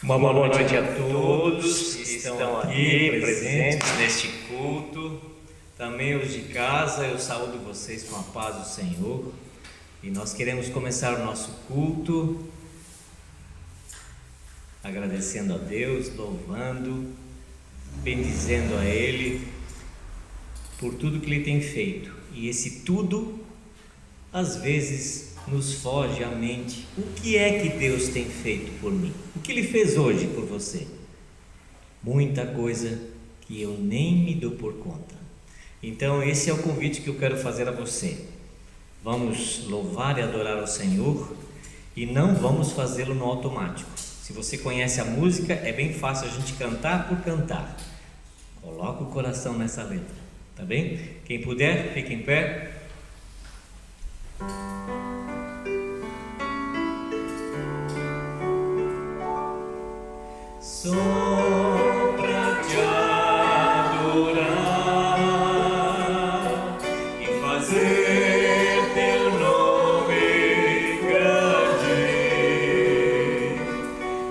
Uma boa noite a todos que estão aqui presentes neste culto. Também os de casa, eu saúdo vocês com a paz do Senhor. E nós queremos começar o nosso culto agradecendo a Deus, louvando, bendizendo a Ele por tudo que Ele tem feito. E esse tudo, às vezes, nos foge à mente. O que é que Deus tem feito por mim? O que Ele fez hoje por você? Muita coisa que eu nem me dou por conta. Então esse é o convite que eu quero fazer a você. Vamos louvar e adorar ao Senhor e não vamos fazê-lo no automático. Se você conhece a música, é bem fácil a gente cantar por cantar. Coloca o coração nessa letra, tá bem? Quem puder, fique em pé. Só pra te adorar e fazer teu nome grande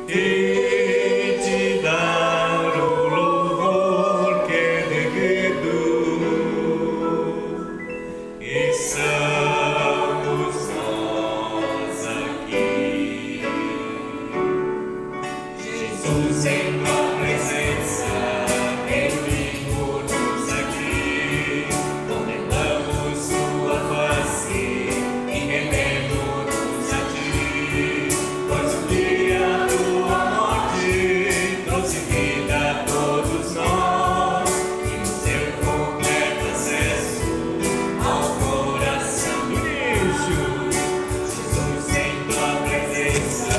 e te dar o louvor que é devido. Estamos nós aqui, Jesus em tua presença, reunimos-nos aqui, contemplamos tua face e rendemos-nos a ti, pois o dia tua morte trouxe vida a todos nós e nos deu completo acesso ao coração do lixo. Jesus em tua presença,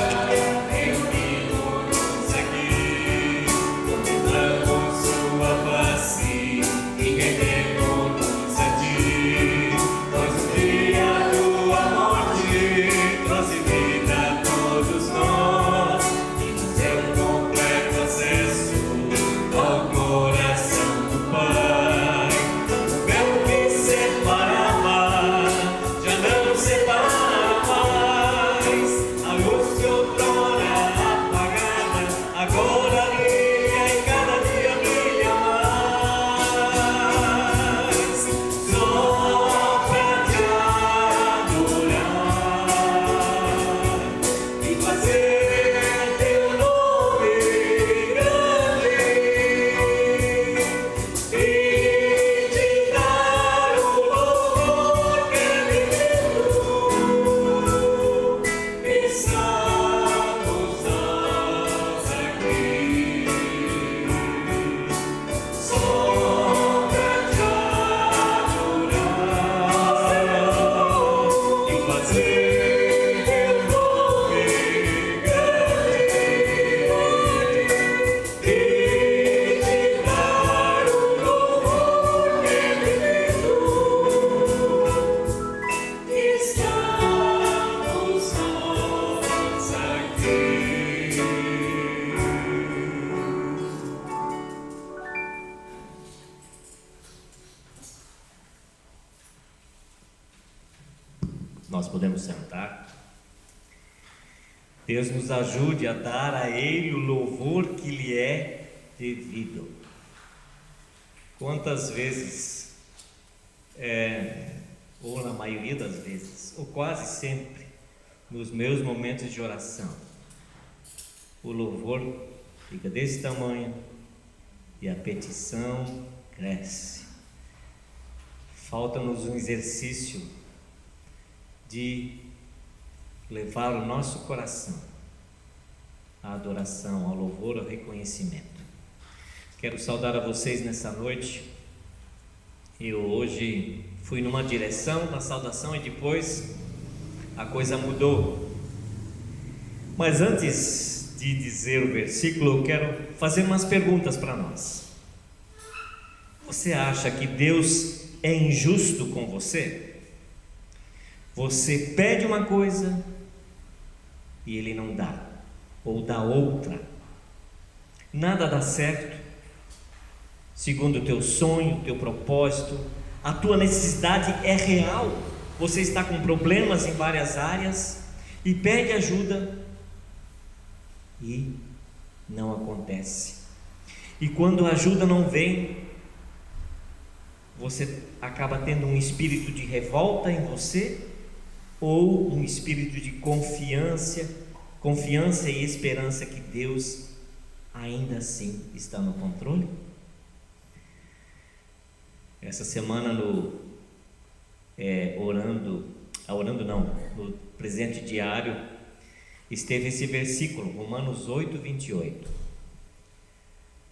reunimos-nos aqui, contemplamos sua face e rendemos-nos a ti, pois o dia tua morte trouxe vida a todos nós e nos deu completo acesso ao coração do Pai. O véu que separava já não separa mais, a luz que outrora apagada agora brilha e cada dia brilha mais. Só pra te adorar e fazer teu nome grande e te dar o louvor que é devido. Estamos nós aqui, só pra te adorar e fazer teu nome grande e te dar o louvor que é devido. Estamos nós aqui. Nós podemos sentar. Deus nos ajude a dar a Ele o louvor que lhe é devido. Quantas vezes, ou na maioria das vezes, ou quase sempre, nos meus momentos de oração, o louvor fica desse tamanho e a petição cresce. Falta-nos um exercício de levar o nosso coração à adoração, ao louvor, ao reconhecimento. Quero saudar a vocês nessa noite. Eu hoje fui numa direção na saudação e depois a coisa mudou. Mas antes de dizer o versículo, eu quero fazer umas perguntas para nós. Você acha que Deus é injusto com você? Você pede uma coisa e Ele não dá, ou dá outra. Nada dá certo segundo o teu sonho, o teu propósito. A tua necessidade é real. Você está com problemas em várias áreas e pede ajuda e não acontece. E quando a ajuda não vem, você acaba tendo um espírito de revolta em você, ou um espírito de confiança e esperança que Deus ainda assim está no controle? Essa semana no presente diário, esteve esse versículo, Romanos 8, 28.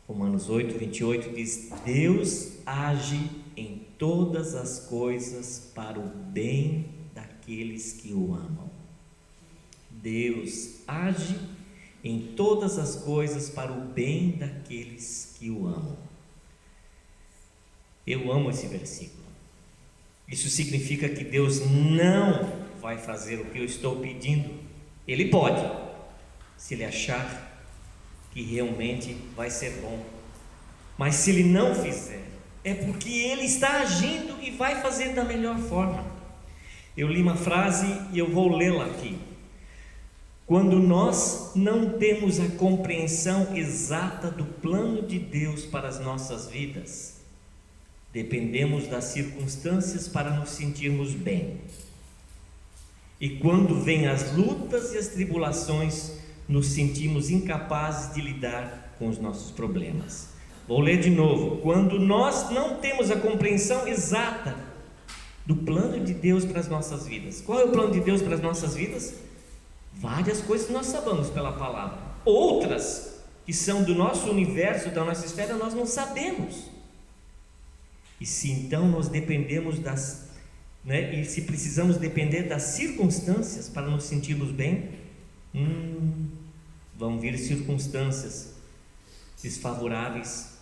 Romanos 8, 28 diz: Deus age em todas as coisas para o bem daqueles que o amam. Deus age em todas as coisas para o bem daqueles que o amam. Eu amo esse versículo. Isso significa que Deus não vai fazer o que eu estou pedindo. Ele pode, se Ele achar que realmente vai ser bom. Mas se Ele não fizer, é porque Ele está agindo e vai fazer da melhor forma. Eu li uma frase e eu vou lê-la aqui. Quando nós não temos a compreensão exata do plano de Deus para as nossas vidas, dependemos das circunstâncias para nos sentirmos bem. E quando vêm as lutas e as tribulações, nos sentimos incapazes de lidar com os nossos problemas. Vou ler de novo. Quando nós não temos a compreensão exata do plano de Deus para as nossas vidas. Qual é o plano de Deus para as nossas vidas? Várias coisas nós sabemos pela palavra. Outras, que são do nosso universo, da nossa esfera, nós não sabemos. E se então nós dependemos e se precisamos depender das circunstâncias para nos sentirmos bem, vão vir circunstâncias desfavoráveis,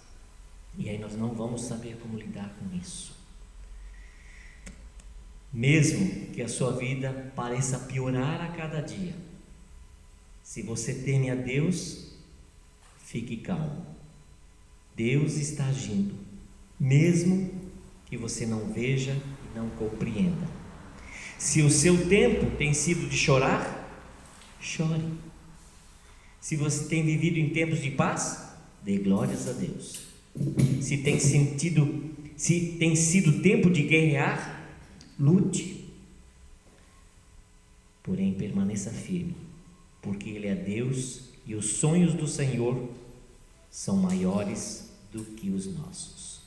e aí nós não vamos saber como lidar com isso. Mesmo que a sua vida pareça piorar a cada dia, se você teme a Deus, fique calmo. Deus está agindo, mesmo que você não veja e não compreenda. Se o seu tempo tem sido de chorar, chore. Se você tem vivido em tempos de paz, dê glórias a Deus. Se tem sido tempo de guerrear, lute. Porém, permaneça firme, porque Ele é Deus e os sonhos do Senhor são maiores do que os nossos.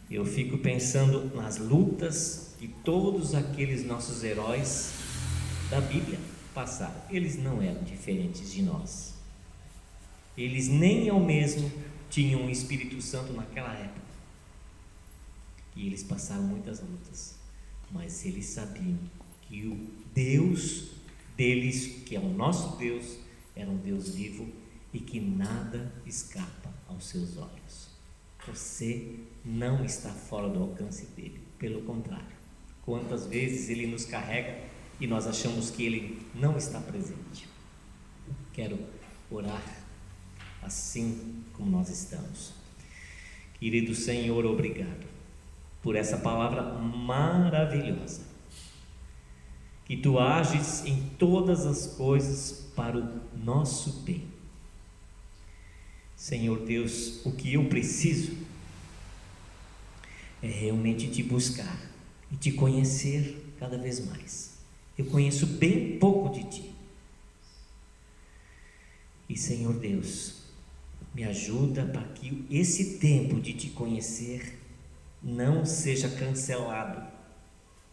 Eu fico pensando nas lutas que todos aqueles nossos heróis da Bíblia passaram. Eles não eram diferentes de nós. Eles nem ao mesmo tinham o Espírito Santo naquela época. E eles passaram muitas lutas, mas eles sabiam que o Deus deles, que é o nosso Deus, era um Deus vivo e que nada escapa aos seus olhos. Você não está fora do alcance dele, pelo contrário. Quantas vezes ele nos carrega e nós achamos que ele não está presente. Quero orar assim como nós estamos. Querido Senhor, obrigado por essa palavra maravilhosa, que Tu ages em todas as coisas para o nosso bem. Senhor Deus, o que eu preciso é realmente Te buscar e Te conhecer cada vez mais. Eu conheço bem pouco de Ti. E Senhor Deus, me ajuda para que esse tempo de Te conhecer não seja cancelado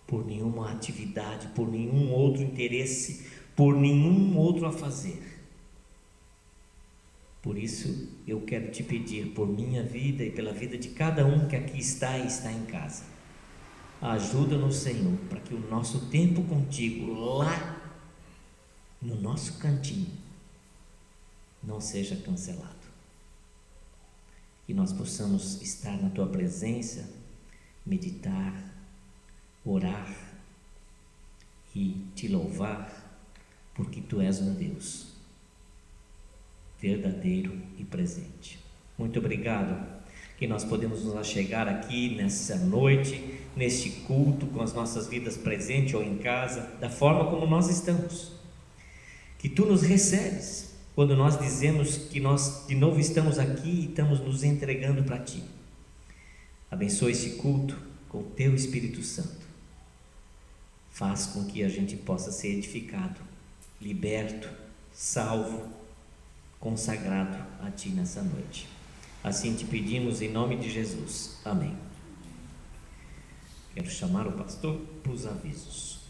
por nenhuma atividade, por nenhum outro interesse, por nenhum outro a fazer. Por isso eu quero Te pedir, por minha vida e pela vida de cada um que aqui está e está em casa, ajuda-nos, Senhor, para que o nosso tempo contigo, lá no nosso cantinho, não seja cancelado. Que nós possamos estar na Tua presença, meditar, orar e Te louvar, porque Tu és um Deus verdadeiro e presente. Muito obrigado que nós podemos nos achegar aqui nessa noite, neste culto, com as nossas vidas presentes ou em casa, da forma como nós estamos. Que Tu nos recebes quando nós dizemos que nós de novo estamos aqui e estamos nos entregando para Ti. Abençoa esse culto com o Teu Espírito Santo. Faz com que a gente possa ser edificado, liberto, salvo, consagrado a Ti nessa noite. Assim te pedimos em nome de Jesus. Amém. Quero chamar o pastor para os avisos.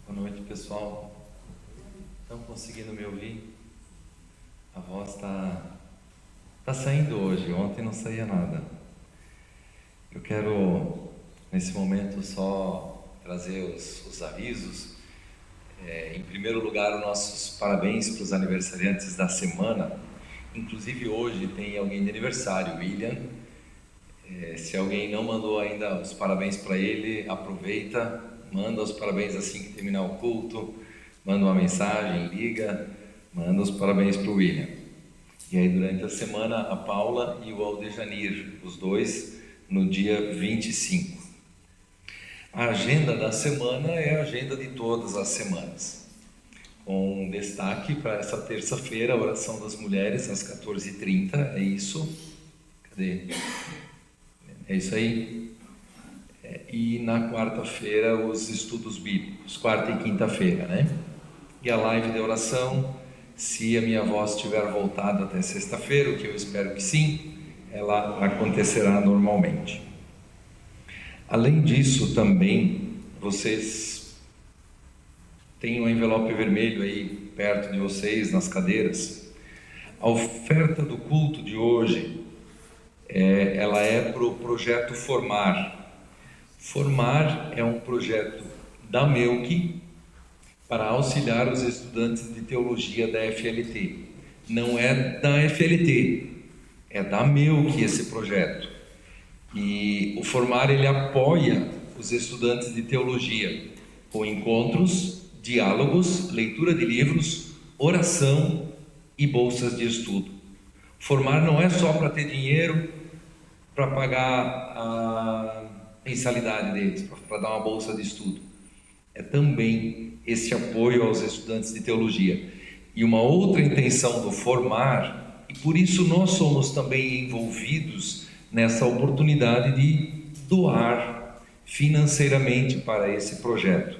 Boa noite, pessoal. Estão conseguindo me ouvir? A voz está saindo hoje. Ontem não saía nada. Eu quero, nesse momento, só trazer os avisos. Em primeiro lugar, os nossos parabéns para os aniversariantes da semana. Inclusive, hoje tem alguém de aniversário, William. Se alguém não mandou ainda os parabéns para ele, aproveita, manda os parabéns assim que terminar o culto, manda uma mensagem, liga, manda os parabéns para o William. E aí, durante a semana, a Paula e o Aldejanir, os dois, no dia 25. A agenda da semana é a agenda de todas as semanas, com destaque para essa terça-feira, a oração das mulheres, às 14h30, é isso? Cadê? É isso aí? E na quarta-feira, os estudos bíblicos, quarta e quinta-feira, né? E a live de oração, se a minha voz estiver voltada até sexta-feira, o que eu espero que sim, ela acontecerá normalmente. Além disso, também, vocês têm um envelope vermelho aí perto de vocês, nas cadeiras. A oferta do culto de hoje, ela é para o projeto Formar. Formar é um projeto da MEUC para auxiliar os estudantes de teologia da FLT. Não é da FLT, é da MEUC esse projeto. E o Formar, ele apoia os estudantes de teologia com encontros, diálogos, leitura de livros, oração e bolsas de estudo. Formar não é só para ter dinheiro para pagar a mensalidade deles, para dar uma bolsa de estudo. É também esse apoio aos estudantes de teologia. E uma outra intenção do Formar, e por isso nós somos também envolvidos nessa oportunidade de doar financeiramente para esse projeto.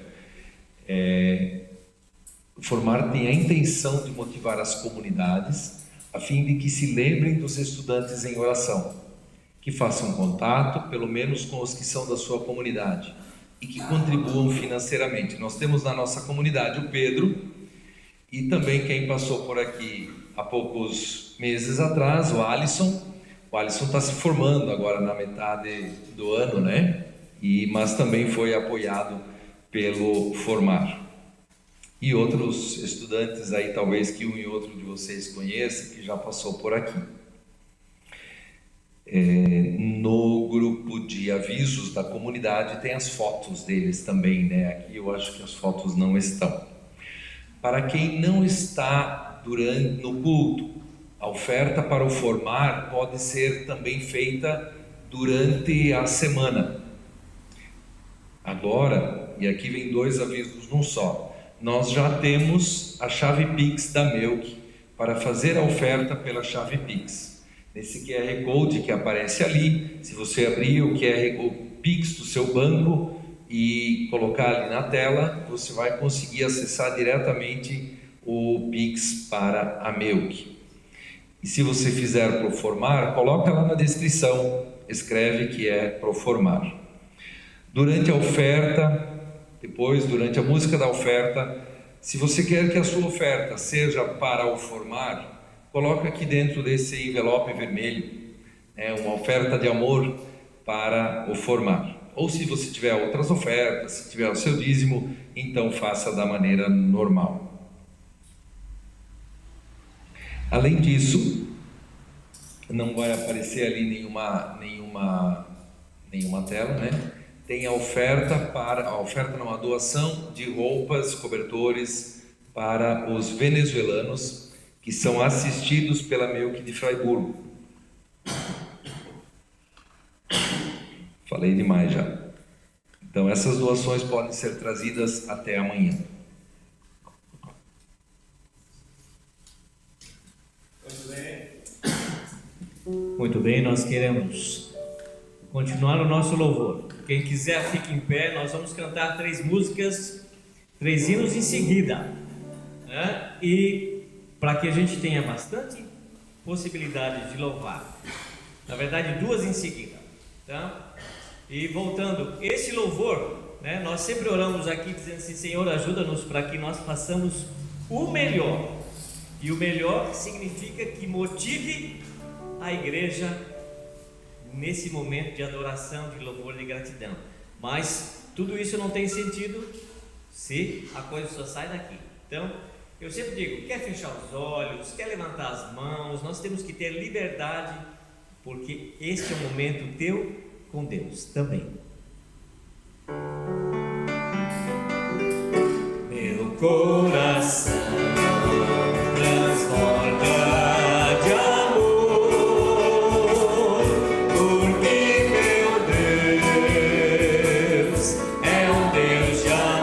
O Formar tem a intenção de motivar as comunidades a fim de que se lembrem dos estudantes em oração, que façam contato, pelo menos com os que são da sua comunidade, e que contribuam financeiramente. Nós temos na nossa comunidade o Pedro, e também quem passou por aqui há poucos meses atrás, o Alisson. O Alisson está se formando agora na metade do ano, né? Mas também foi apoiado pelo Formar. E outros estudantes aí, talvez que um e outro de vocês conheçam, que já passou por aqui. No grupo de avisos da comunidade tem as fotos deles também, né? Aqui eu acho que as fotos não estão. Para quem não está no culto, a oferta para o Formar pode ser também feita durante a semana. Agora, e aqui vem dois avisos num só, nós já temos a chave Pix da MEUC para fazer a oferta pela chave Pix. Nesse QR Code que aparece ali, se você abrir o Pix do seu banco e colocar ali na tela, você vai conseguir acessar diretamente o Pix para a MEUC. E se você fizer pro Formar, coloca lá na descrição, escreve que é pro Formar. Durante a oferta, durante a música da oferta, se você quer que a sua oferta seja para o Formar, coloca aqui dentro desse envelope vermelho, uma oferta de amor para o Formar. Ou se você tiver outras ofertas, se tiver o seu dízimo, então faça da maneira normal. Além disso, não vai aparecer ali nenhuma tela, né? Tem a doação de roupas, cobertores para os venezuelanos que que são assistidos pela Melk de Fraiburgo. Falei demais já. Então essas doações podem ser trazidas até amanhã. Muito bem, nós queremos continuar o nosso louvor. Quem quiser, fique em pé. Nós vamos cantar 3 músicas, 3 hinos em seguida, né? E para que a gente tenha bastante possibilidade de louvar, na verdade 2 em seguida, tá? E voltando, esse louvor, né, nós sempre oramos aqui dizendo assim: Senhor, ajuda-nos para que nós façamos o melhor. E o melhor significa que motive a igreja nesse momento de adoração, de louvor, de gratidão. Mas tudo isso não tem sentido se a coisa só sai daqui. Então, eu sempre digo, quer fechar os olhos, quer levantar as mãos, nós temos que ter liberdade, porque este é um momento teu com Deus também. Meu coração transborda de amor, porque meu Deus é um Deus de amor.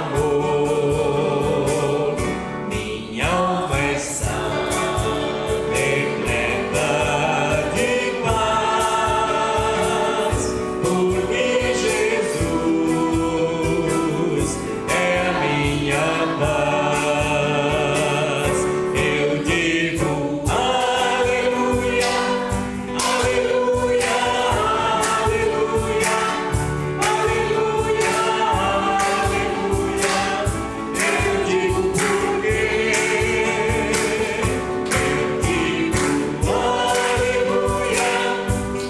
Minha alma está repleta de paz, porque Jesus é a minha paz. Eu digo aleluia, aleluia, aleluia, aleluia, aleluia. Eu digo porque eu digo aleluia,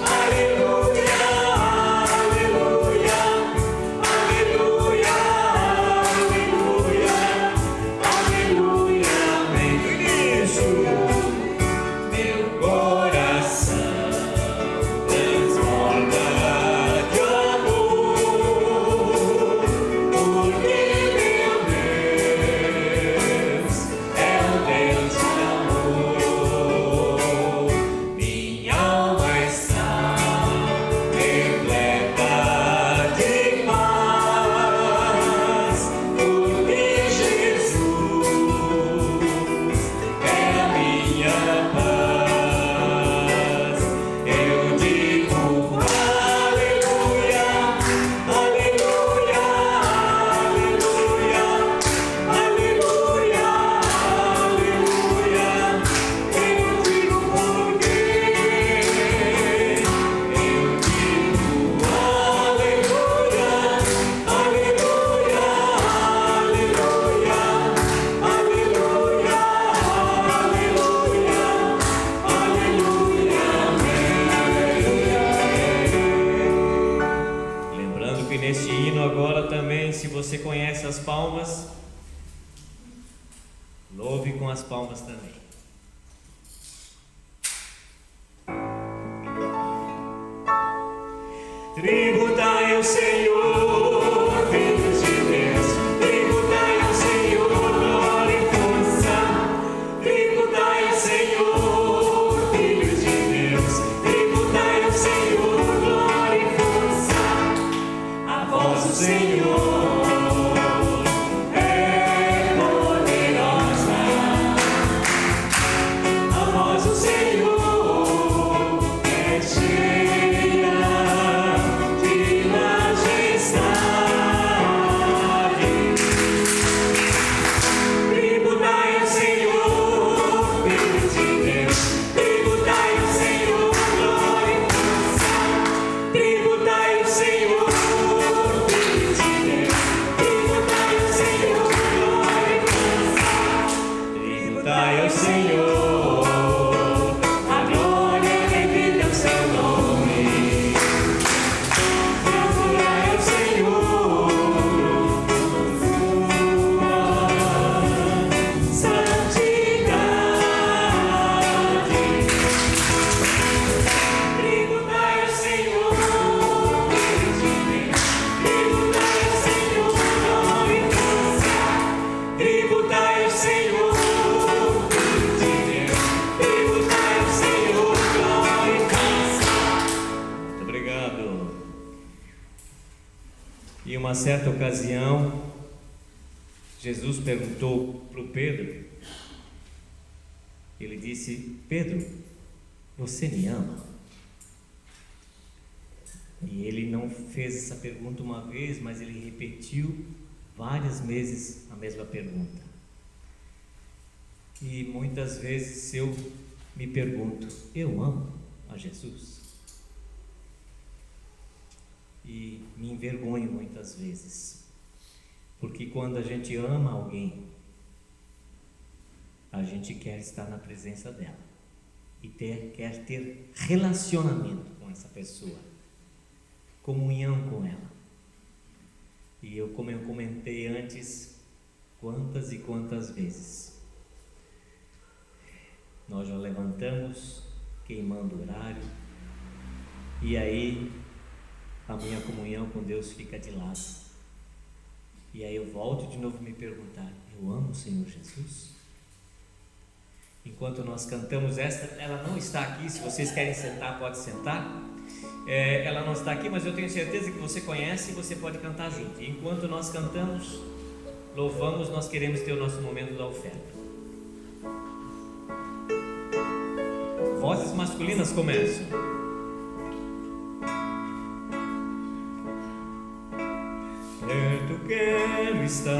aleluia, aleluia, aleluia, aleluia, amém. Por isso, meu coração transborda de amor, porque meu Deus é um Deus de amor. Minha alma está repleta de paz, porque Jesus é a minha paz. Eu digo aleluia, aleluia, aleluia, aleluia, aleluia. Eu digo porque eu digo aleluia, aleluia, aleluia, aleluia, aleluia, aleluia. Lembrando que neste hino agora também, se você conhece as palmas, louve com as palmas também. Tributai ao Senhor, filhos de Deus, tributai ao Senhor, glória e força. Tributai ao Senhor, filhos de Deus, tributai ao Senhor, glória e força. A voz do Senhor é poderosa, a voz do Senhor é cheia de majestade. Tributai ao Senhor, filhos de Deus, tributai ao Senhor, glória e força. Tributai ao Senhor, filhos de Deus, tributai ao Senhor, glória e força. Tributai ao Senhor, a glória devida ao seu nome. Tributai ao Senhor, sua santidade. Tributai ao Senhor, filhos de Deus, tributai ao Senhor, glória e força. Tributai ao Senhor, filhos de Deus, uma certa ocasião, Jesus perguntou para o Pedro, ele disse: Pedro, você me ama? E ele não fez essa pergunta uma vez, mas ele repetiu várias vezes a mesma pergunta. E muitas vezes eu me pergunto: eu amo a Jesus? E me envergonho muitas vezes, porque quando a gente ama alguém, a gente quer estar na presença dela e quer ter relacionamento com essa pessoa, comunhão com ela. E como eu comentei antes, quantas e quantas vezes nós já levantamos queimando horário, e aí a minha comunhão com Deus fica de lado, e aí eu volto de novo a me perguntar: eu amo o Senhor Jesus? Enquanto nós cantamos esta, ela não está aqui, se vocês querem sentar, pode sentar. Ela não está aqui, mas eu tenho certeza que você conhece e você pode cantar junto. E enquanto nós cantamos, louvamos, nós queremos ter o nosso momento da oferta. Vozes masculinas começam. Perto quero estar,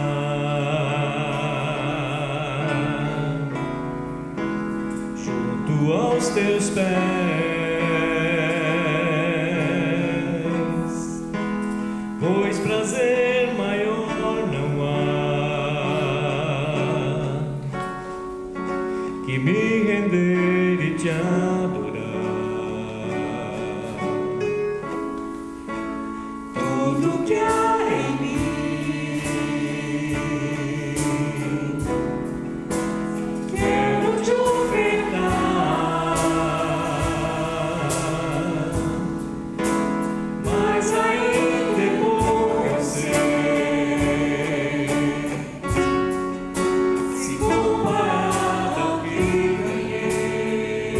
junto aos teus pés, pois prazer maior não há que me render e te adorar. Tudo que há em mim quero te ofertar, mas ainda é pouco eu sei, se comparado ao que ganhei.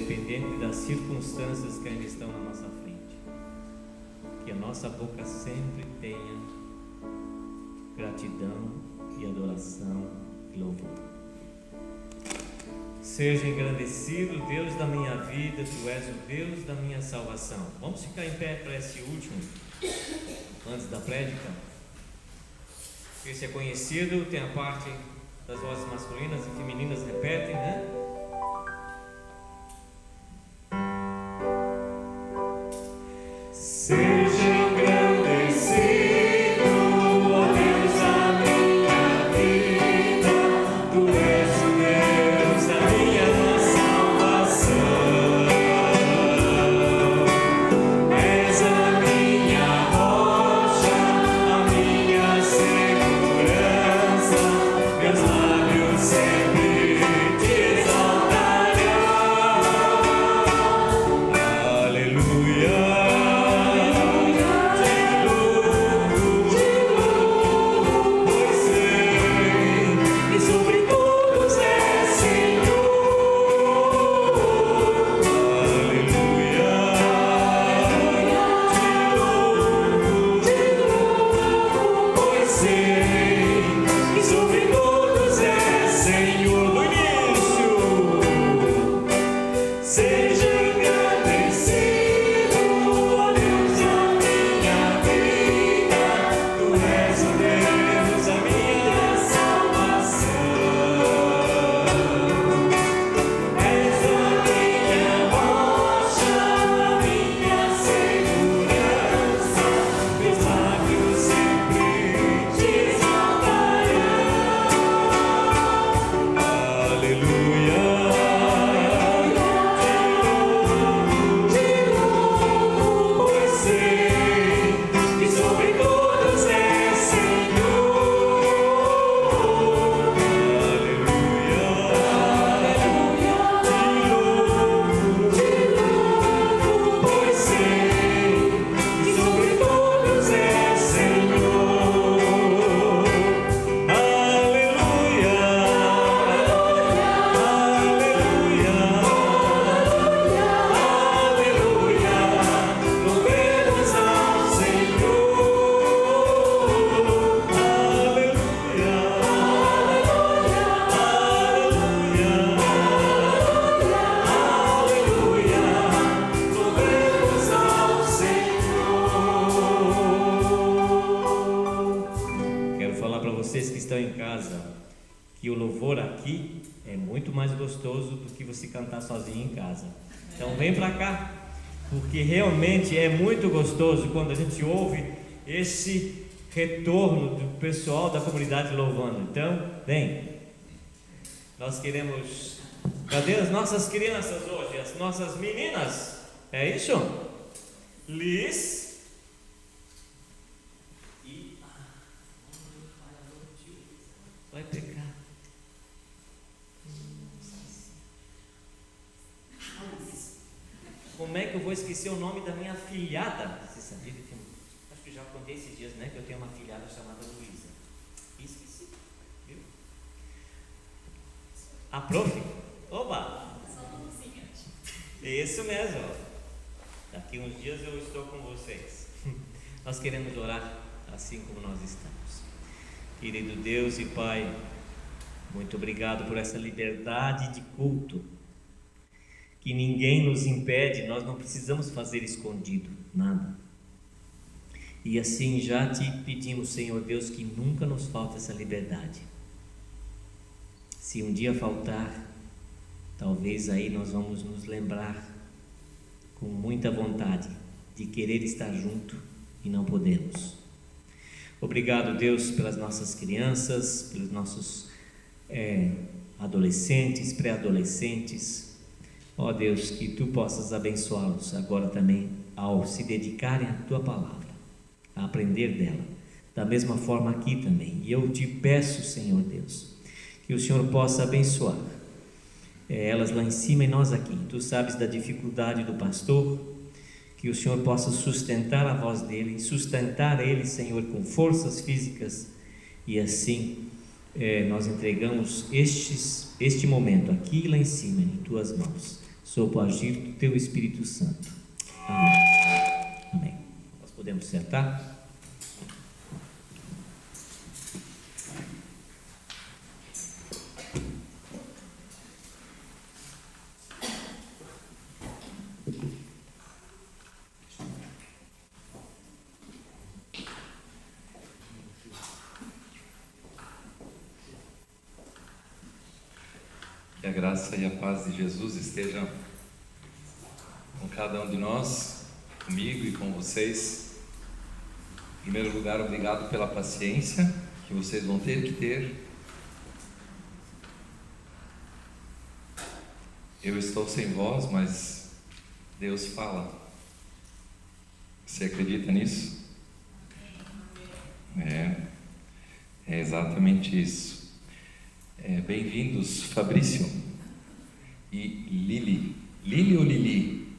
independente das circunstâncias que ainda estão na nossa frente. Que a nossa boca sempre tenha gratidão e adoração e louvor. Seja engrandecido, Deus da minha vida, Tu és o Deus da minha salvação. Vamos ficar em pé para esse último, antes da prédica. Esse é conhecido, tem a parte das vozes masculinas e femininas repetem, né? Seja engrandecido, ó Deus da minha vida, Tu és o Deus da minha salvação. És a minha rocha, a minha segurança, meus lábios sempre te exaltarão. Aleluia. Que o louvor aqui é muito mais gostoso do que você cantar sozinho em casa. Então vem para cá, porque realmente é muito gostoso quando a gente ouve esse retorno do pessoal da comunidade louvando. Então vem. Nós queremos... Cadê as nossas crianças hoje? As nossas meninas? É isso? Liz... Vai pegar. Como é que eu vou esquecer o nome da minha afilhada? Você sabia que acho que já contei esses dias, né? Que eu tenho uma afilhada chamada Luísa. Esqueci, viu? A prof? Oba! Isso mesmo. Daqui uns dias eu estou com vocês. Nós queremos orar assim como nós estamos. Querido Deus e Pai, muito obrigado por essa liberdade de culto, que ninguém nos impede, nós não precisamos fazer escondido, nada. E assim já te pedimos, Senhor Deus, que nunca nos falte essa liberdade. Se um dia faltar, talvez aí nós vamos nos lembrar com muita vontade de querer estar junto e não podemos. Obrigado, Deus, pelas nossas crianças, pelos nossos adolescentes, pré-adolescentes. Ó Deus, que Tu possas abençoá-los agora também ao se dedicarem à Tua palavra, a aprender dela, da mesma forma aqui também. E eu te peço, Senhor Deus, que o Senhor possa abençoar elas lá em cima e nós aqui. Tu sabes da dificuldade do pastor, que o Senhor possa sustentar a voz dele, sustentar ele, Senhor, com forças físicas, e assim nós entregamos este momento aqui lá em cima em Tuas mãos, sob o agir do Teu Espírito Santo. Amém. Amém. Nós podemos sentar? Que a graça e a paz de Jesus estejam com cada um de nós, comigo e com vocês. Em primeiro lugar, obrigado pela paciência que vocês vão ter que ter. Eu estou sem voz, mas Deus fala. Você acredita nisso? É exatamente isso. Bem-vindos, Fabrício e Lili. Lili ou Lili?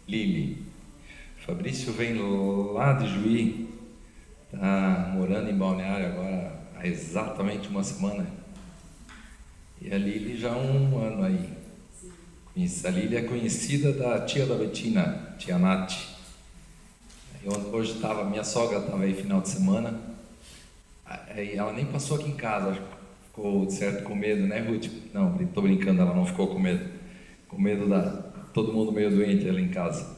Lili. Fabrício vem lá de Juí, está morando em Balneário agora há exatamente uma semana. E a Lili já há um ano aí. A Lili é conhecida da tia da Betina, tia Nath. Hoje minha sogra estava aí final de semana, e ela nem passou aqui em casa, acho que ficou de certo com medo, né, Ruth? Não, estou brincando, ela não ficou com medo. Com medo todo mundo meio doente ali em casa.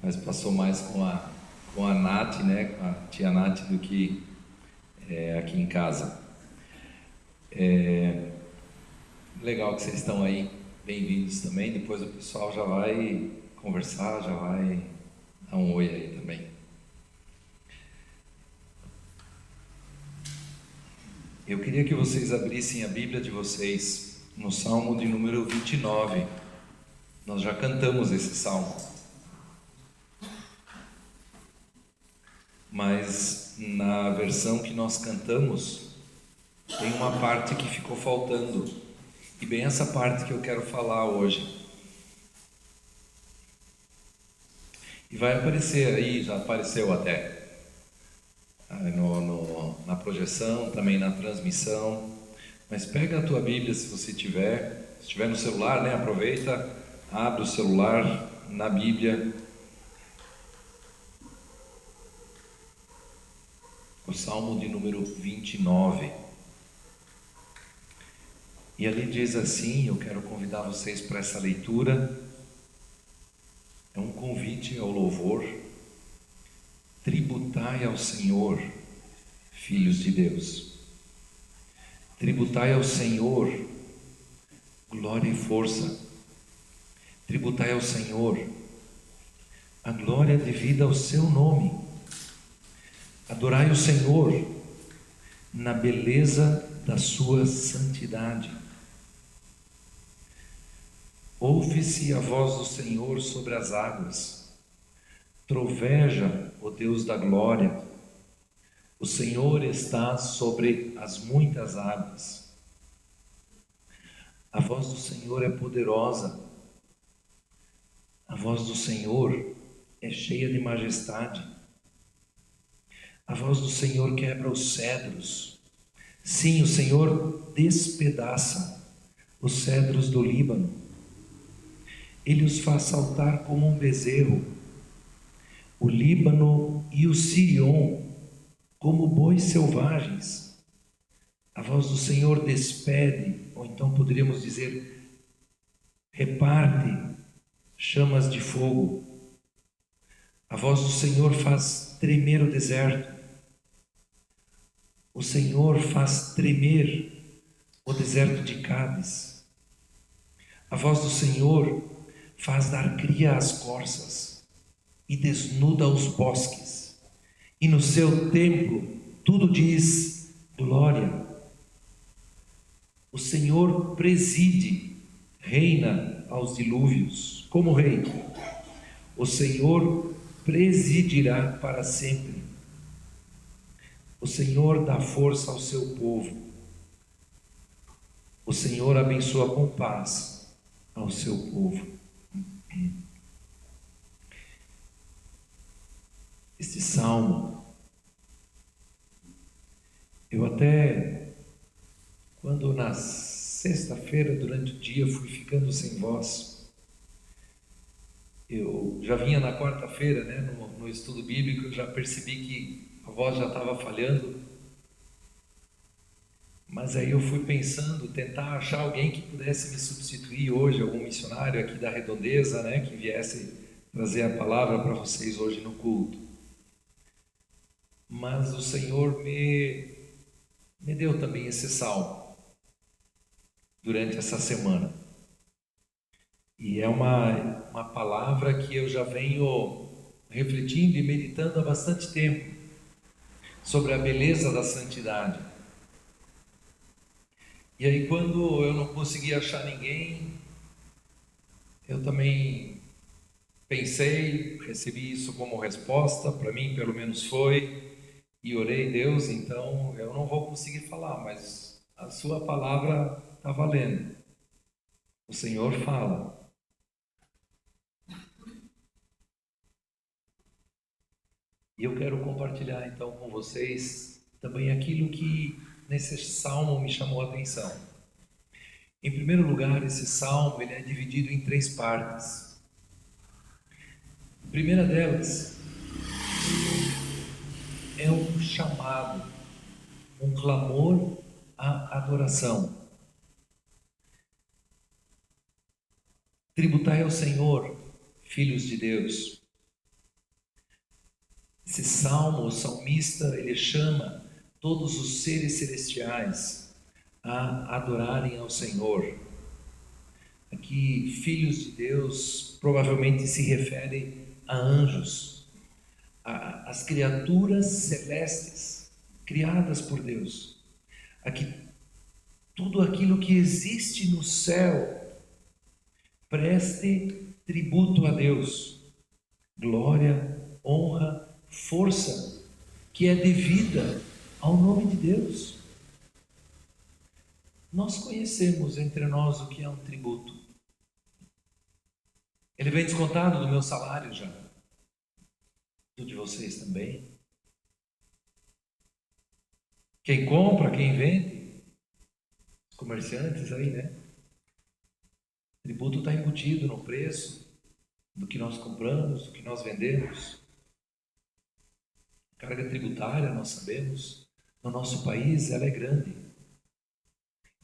Mas passou mais com a Nath, né, com a tia Nath, do que aqui em casa. Legal que vocês estão aí, bem-vindos também. Depois o pessoal já vai conversar, já vai dar um oi aí também. Eu queria que vocês abrissem a Bíblia de vocês no Salmo de número 29. Nós já cantamos esse Salmo. Mas na versão que nós cantamos, tem uma parte que ficou faltando. E bem essa parte que eu quero falar hoje. E vai aparecer aí, já apareceu até. Na projeção, também na transmissão. Mas pega a tua Bíblia se você tiver. Se tiver no celular, né, aproveita, abre o celular na Bíblia. O Salmo de número 29. E ali diz assim, eu quero convidar vocês para essa leitura. É um convite ao louvor. Tributai ao Senhor, filhos de Deus. Tributai ao Senhor glória e força. Tributai ao Senhor a glória devida ao seu nome. Adorai o Senhor na beleza da sua santidade. Ouve-se a voz do Senhor sobre as águas. Troveja, ó Deus da glória. O Senhor está sobre as muitas águas. A voz do Senhor é poderosa. A voz do Senhor é cheia de majestade. A voz do Senhor quebra os cedros. Sim, o Senhor despedaça os cedros do Líbano. Ele os faz saltar como um bezerro. O Líbano e o Sirion como bois selvagens. A voz do Senhor despede, ou então poderíamos dizer, reparte chamas de fogo. A voz do Senhor faz tremer o deserto. O Senhor faz tremer o deserto de Cádiz. A voz do Senhor faz dar cria às corças e desnuda os bosques. E no seu templo tudo diz glória. O Senhor preside, reina aos dilúvios como rei. O Senhor presidirá para sempre. O Senhor dá força ao seu povo. O Senhor abençoa com paz ao seu povo. Este salmo, eu até, quando na sexta-feira durante o dia fui ficando sem voz, Eu já vinha na quarta-feira, né, no estudo bíblico, eu já percebi que a voz já estava falhando, mas aí eu fui pensando, tentar achar alguém que pudesse me substituir hoje, algum missionário aqui da Redondeza, né, que viesse trazer a palavra para vocês hoje no culto. Mas o Senhor me deu também esse salmo durante essa semana. E é uma palavra que eu já venho refletindo e meditando há bastante tempo sobre a beleza da santidade. E aí, quando eu não consegui achar ninguém, eu também pensei, recebi isso como resposta, para mim pelo menos foi, e orei, Deus, então eu não vou conseguir falar, mas a sua palavra está valendo. O Senhor fala. E eu quero compartilhar então com vocês também aquilo que nesse salmo me chamou a atenção. Em primeiro lugar, esse salmo ele é dividido em 3 partes. A primeira delas é um chamado, um clamor à adoração. Tributai ao Senhor, filhos de Deus. Esse salmo, o salmista, ele chama todos os seres celestiais a adorarem ao Senhor. Aqui, filhos de Deus provavelmente se refere a anjos, as criaturas celestes criadas por Deus. Aqui, tudo aquilo que existe no céu preste tributo a Deus, glória, honra, força que é devida ao nome de Deus. Nós conhecemos entre nós o que é um tributo. Ele vem descontado do meu salário já, do de vocês também. Quem compra, quem vende, os comerciantes aí, né? O tributo está embutido no preço do que nós compramos, do que nós vendemos. A carga tributária, nós sabemos, no nosso país ela é grande.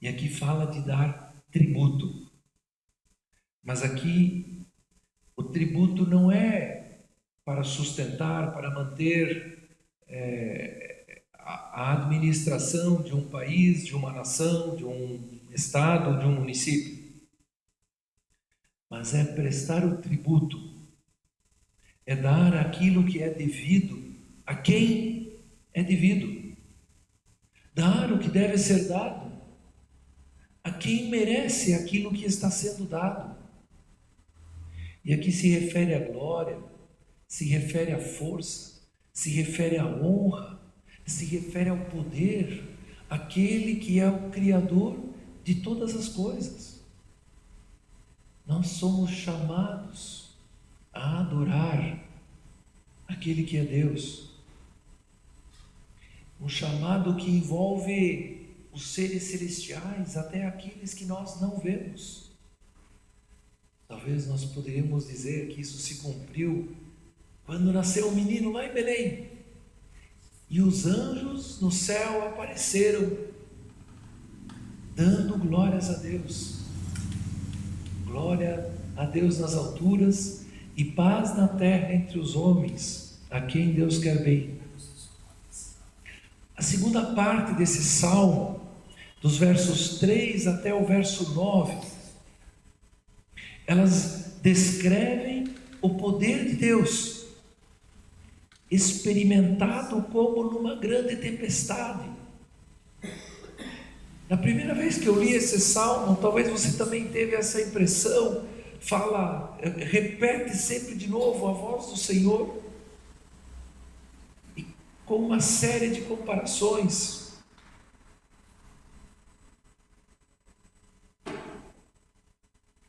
E aqui fala de dar tributo. Mas aqui o tributo não é para sustentar, para manter a administração de um país, de uma nação, de um estado, de um município. Mas é prestar o tributo, é dar aquilo que é devido a quem é devido, dar o que deve ser dado a quem merece aquilo que está sendo dado. E aqui se refere à glória, se refere à força, se refere à honra, se refere ao poder, aquele que é o Criador de todas as coisas. Nós somos chamados a adorar aquele que é Deus. Um chamado que envolve os seres celestiais, até aqueles que nós não vemos. Talvez nós poderíamos dizer que isso se cumpriu quando nasceu o menino lá em Belém. E os anjos no céu apareceram, dando glórias a Deus. Glória a Deus nas alturas e paz na terra entre os homens, a quem Deus quer bem. A segunda parte desse salmo, dos versos 3 até o verso 9, elas descrevem o poder de Deus, experimentado como numa grande tempestade. Na primeira vez que eu li esse salmo, talvez você também teve essa impressão, repete sempre de novo a voz do Senhor, e com uma série de comparações.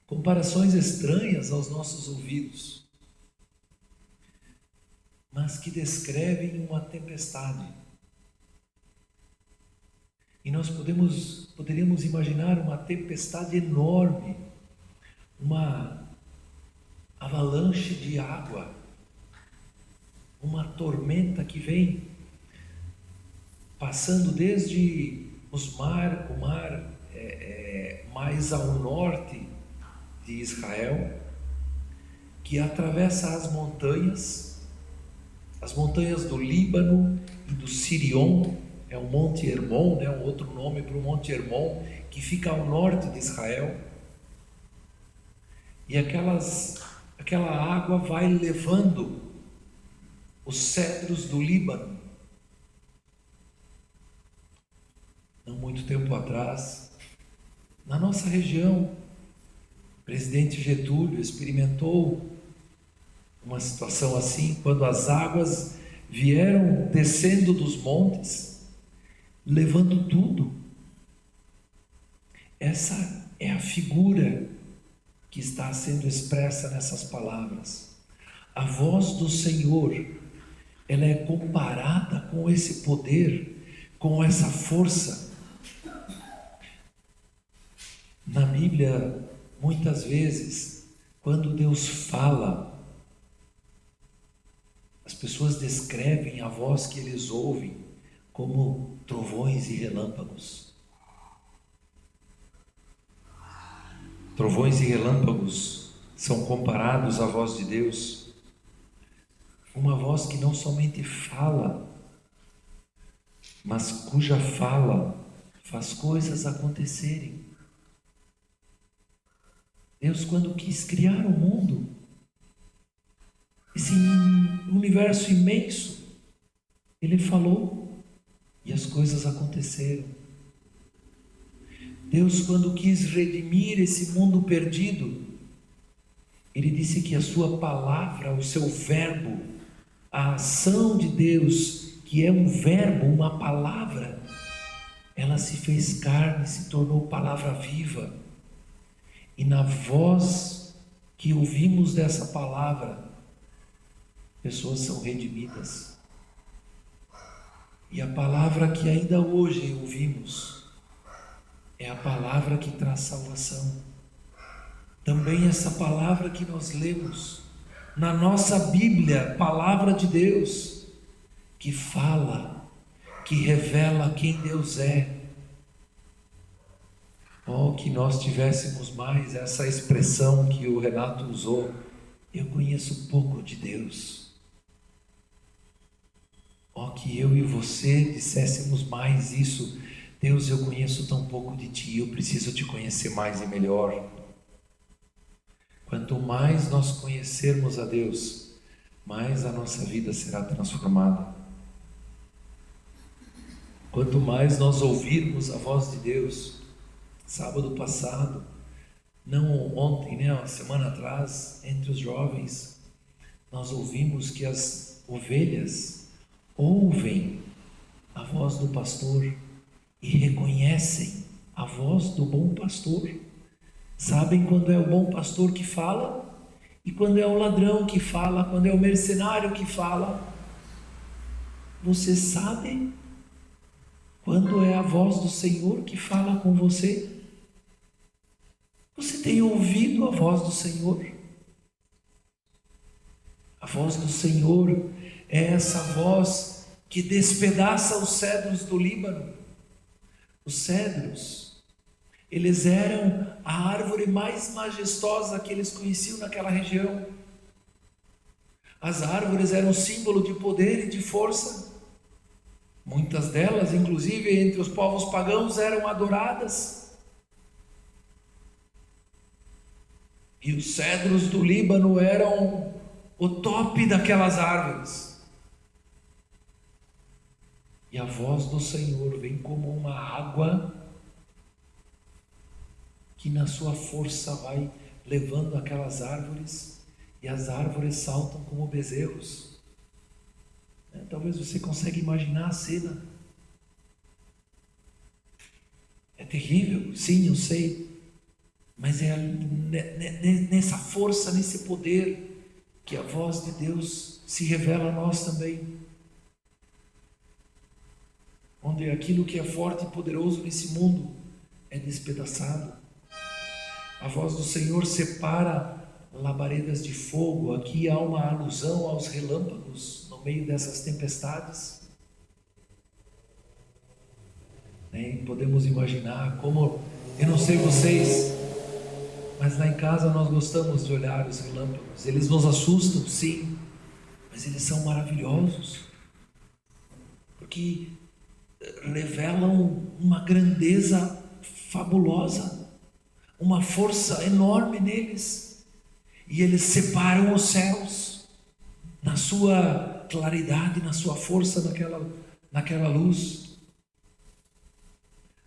Comparações estranhas aos nossos ouvidos, mas que descrevem uma tempestade. E nós poderíamos imaginar uma tempestade enorme, a avalanche de água, uma tormenta que vem passando desde o mar mais ao norte de Israel, que atravessa as montanhas do Líbano e do Sirion, é o Monte Hermon, né, um outro nome para o Monte Hermon, que fica ao norte de Israel. E aquela água vai levando os cedros do Líbano. Não muito tempo atrás, na nossa região, o presidente Getúlio experimentou uma situação assim, quando as águas vieram descendo dos montes, levando tudo. Essa é a figura que está sendo expressa nessas palavras. A voz do Senhor, ela é comparada com esse poder, com essa força. Na Bíblia, muitas vezes, quando Deus fala, as pessoas descrevem a voz que eles ouvem como trovões e relâmpagos. Trovões e relâmpagos são comparados à voz de Deus, uma voz que não somente fala, mas cuja fala faz coisas acontecerem. Deus, quando quis criar o mundo, esse universo imenso, Ele falou e as coisas aconteceram. Deus, quando quis redimir esse mundo perdido, Ele disse que a sua palavra, o seu verbo, a ação de Deus, que é um verbo, uma palavra, ela se fez carne, se tornou palavra viva. E na voz que ouvimos dessa palavra, pessoas são redimidas. E a palavra que ainda hoje ouvimos é a palavra que traz salvação. Também essa palavra que nós lemos na nossa Bíblia, palavra de Deus, que fala, que revela quem Deus é. Oh, que nós tivéssemos mais essa expressão que o Renato usou: eu conheço pouco de Deus. Oh, que eu e você disséssemos mais isso: Deus, eu conheço tão pouco de Ti, eu preciso Te conhecer mais e melhor. Quanto mais nós conhecermos a Deus, mais a nossa vida será transformada. Quanto mais nós ouvirmos a voz de Deus. Sábado passado, não ontem, né, uma semana atrás, entre os jovens, nós ouvimos que as ovelhas ouvem a voz do pastor e reconhecem a voz do bom pastor. Sabem quando é o bom pastor que fala e quando é o ladrão que fala, quando é o mercenário que fala. Você sabe quando é a voz do Senhor que fala com você? Você tem ouvido a voz do Senhor? A voz do Senhor é essa voz que despedaça os cedros do Líbano. Os cedros, eles eram a árvore mais majestosa que eles conheciam naquela região. As árvores eram símbolo de poder e de força. Muitas delas, inclusive entre os povos pagãos, eram adoradas. E os cedros do Líbano eram o top daquelas árvores. E a voz do Senhor vem como uma água que na sua força vai levando aquelas árvores, e as árvores saltam como bezerros. Talvez você consiga imaginar a cena. É terrível, sim, eu sei. Mas é nessa força, nesse poder, que a voz de Deus se revela a nós também. Onde aquilo que é forte e poderoso nesse mundo é despedaçado. A voz do Senhor separa labaredas de fogo. Aqui há uma alusão aos relâmpagos no meio dessas tempestades. E podemos imaginar como, eu não sei vocês, mas lá em casa nós gostamos de olhar os relâmpagos. Eles nos assustam, sim, mas eles são maravilhosos, porque revelam uma grandeza fabulosa, uma força enorme neles, e eles separam os céus na sua claridade, na sua força, naquela luz.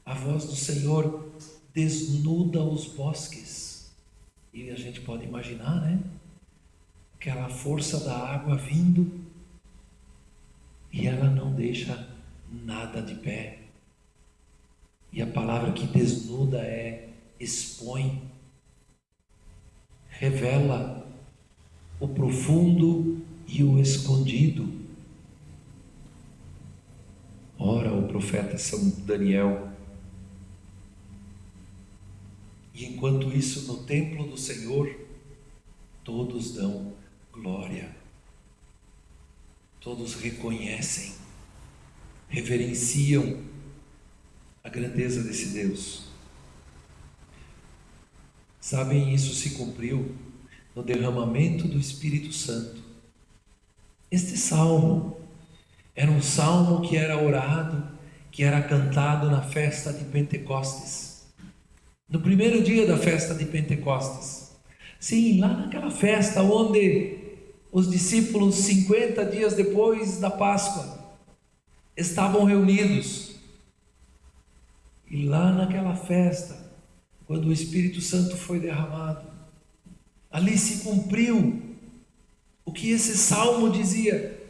A voz do Senhor desnuda os bosques, e a gente pode imaginar, né? Aquela força da água vindo, e ela não deixa nada de pé. E a palavra que desnuda é expõe, revela o profundo e o escondido. Ora, o profeta São Daniel. E enquanto isso, no templo do Senhor, todos dão glória, todos reconhecem, reverenciam a grandeza desse Deus. Sabem, isso se cumpriu no derramamento do Espírito Santo. Este salmo era um salmo que era orado, que era cantado na festa de Pentecostes, no primeiro dia da festa de Pentecostes. Sim, lá naquela festa onde os discípulos, 50 dias depois da Páscoa, estavam reunidos. E lá naquela festa, quando o Espírito Santo foi derramado, ali se cumpriu o que esse salmo dizia.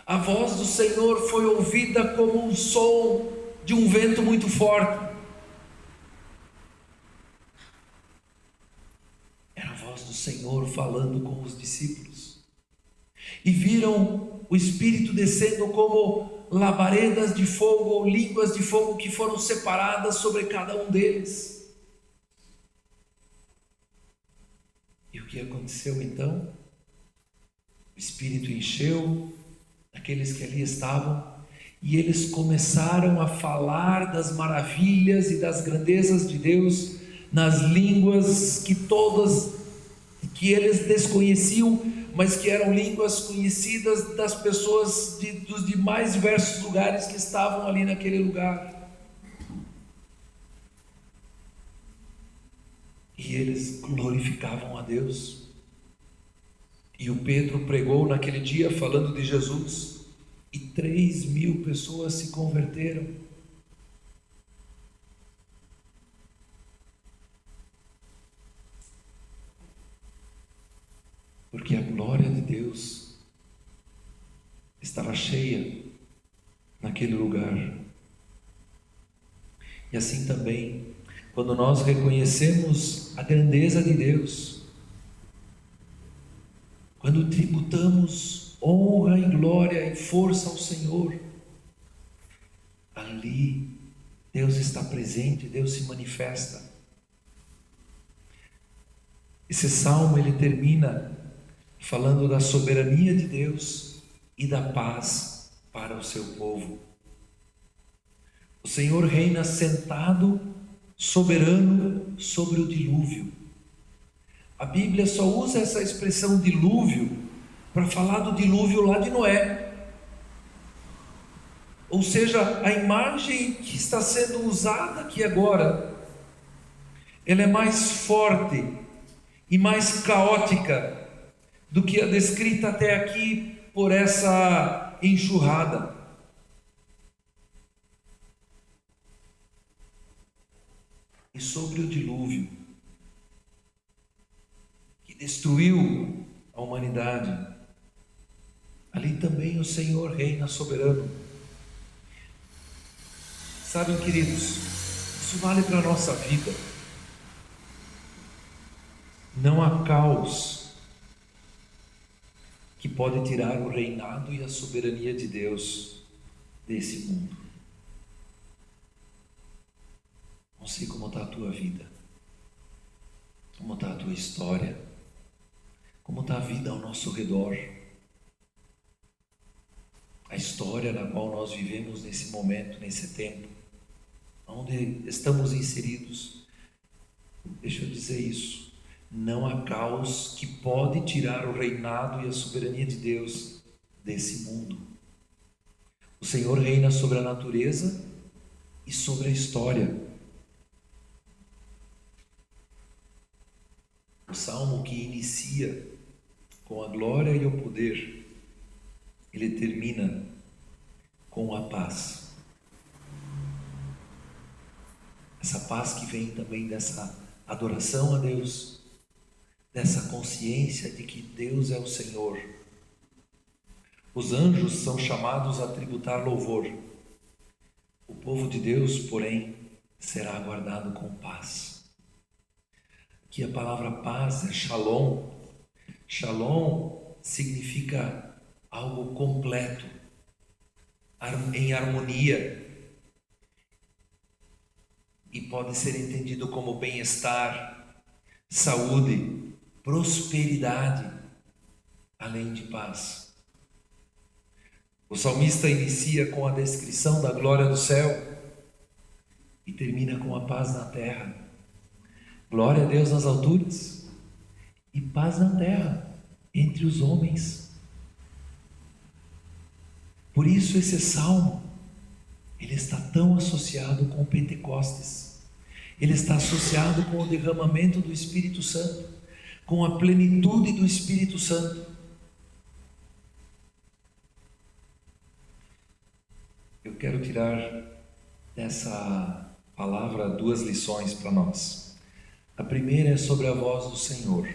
A voz do Senhor foi ouvida como um som de um vento muito forte. Era a voz do Senhor falando com os discípulos. E viram o Espírito descendo como labaredas de fogo ou línguas de fogo que foram separadas sobre cada um deles. E o que aconteceu então? O Espírito encheu aqueles que ali estavam, e eles começaram a falar das maravilhas e das grandezas de Deus nas línguas que eles desconheciam, mas que eram línguas conhecidas das pessoas dos demais diversos lugares que estavam ali naquele lugar. E eles glorificavam a Deus. E o Pedro pregou naquele dia falando de Jesus, e 3.000 pessoas se converteram. Porque a glória de Deus estava cheia naquele lugar. E assim também, quando nós reconhecemos a grandeza de Deus, quando tributamos honra e glória e força ao Senhor, ali Deus está presente, Deus se manifesta. Esse salmo ele termina falando da soberania de Deus e da paz para o seu povo. O Senhor reina sentado, soberano sobre o dilúvio. A Bíblia só usa essa expressão dilúvio para falar do dilúvio lá de Noé. Ou seja, a imagem que está sendo usada aqui agora, ela é mais forte e mais caótica do que a descrita até aqui por essa enxurrada. E sobre o dilúvio que destruiu a humanidade, ali também o Senhor reina soberano. Sabem, queridos, isso vale para a nossa vida. Não há caos que pode tirar o reinado e a soberania de Deus desse mundo. Não sei como está a tua vida. Como está a tua história? Como está a vida ao nosso redor? A história na qual nós vivemos nesse momento, nesse tempo, onde estamos inseridos. Deixa eu dizer isso. Não há caos que pode tirar o reinado e a soberania de Deus desse mundo. O Senhor reina sobre a natureza e sobre a história. O salmo que inicia com a glória e o poder, ele termina com a paz. Essa paz que vem também dessa adoração a Deus, dessa consciência de que Deus é o Senhor. Os anjos são chamados a tributar louvor. O povo de Deus, porém, será guardado com paz. Aqui a palavra paz é shalom. Shalom significa algo completo, em harmonia, e pode ser entendido como bem-estar, saúde, prosperidade, além de paz. O salmista inicia com a descrição da glória do céu e termina com a paz na terra. Glória a Deus nas alturas e paz na terra entre os homens. Por isso esse salmo, ele está tão associado com Pentecostes. Ele está associado com o derramamento do Espírito Santo, com a plenitude do Espírito Santo. Eu quero tirar dessa palavra duas lições para nós. A primeira é sobre a voz do Senhor.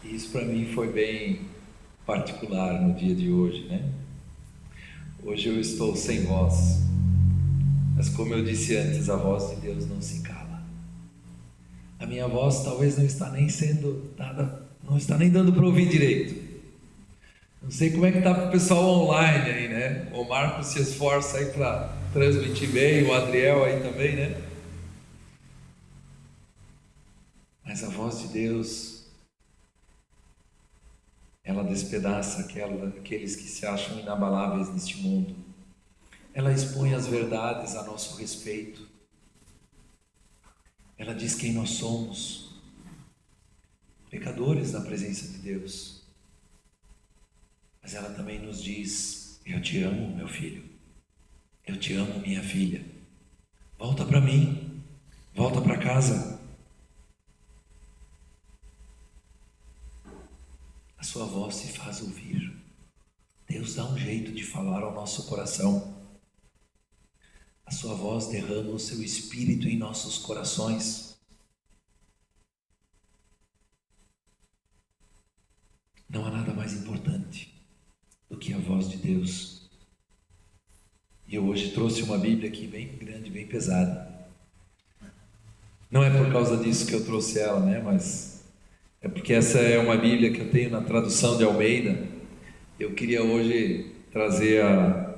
E isso para mim foi bem particular no dia de hoje, né? Hoje eu estou sem voz, mas como eu disse antes, a voz de Deus não se cala. A minha voz talvez não está nem sendo dada, não está nem dando para ouvir direito. Não sei como é que está para o pessoal online aí, né? O Marcos se esforça aí para transmitir bem, o Adriel aí também, né? Mas a voz de Deus, ela despedaça aqueles que se acham inabaláveis neste mundo. Ela expõe as verdades a nosso respeito. Ela diz quem nós somos, pecadores na presença de Deus. Mas ela também nos diz: eu te amo, meu filho. Eu te amo, minha filha. Volta para mim. Volta para casa. A sua voz se faz ouvir. Deus dá um jeito de falar ao nosso coração. A sua voz derrama o seu espírito em nossos corações. Não há nada mais importante do que a voz de Deus. E eu hoje trouxe uma Bíblia aqui bem grande, bem pesada. Não é por causa disso que eu trouxe ela, né? Mas é porque essa é uma Bíblia que eu tenho na tradução de Almeida. Eu queria hoje trazer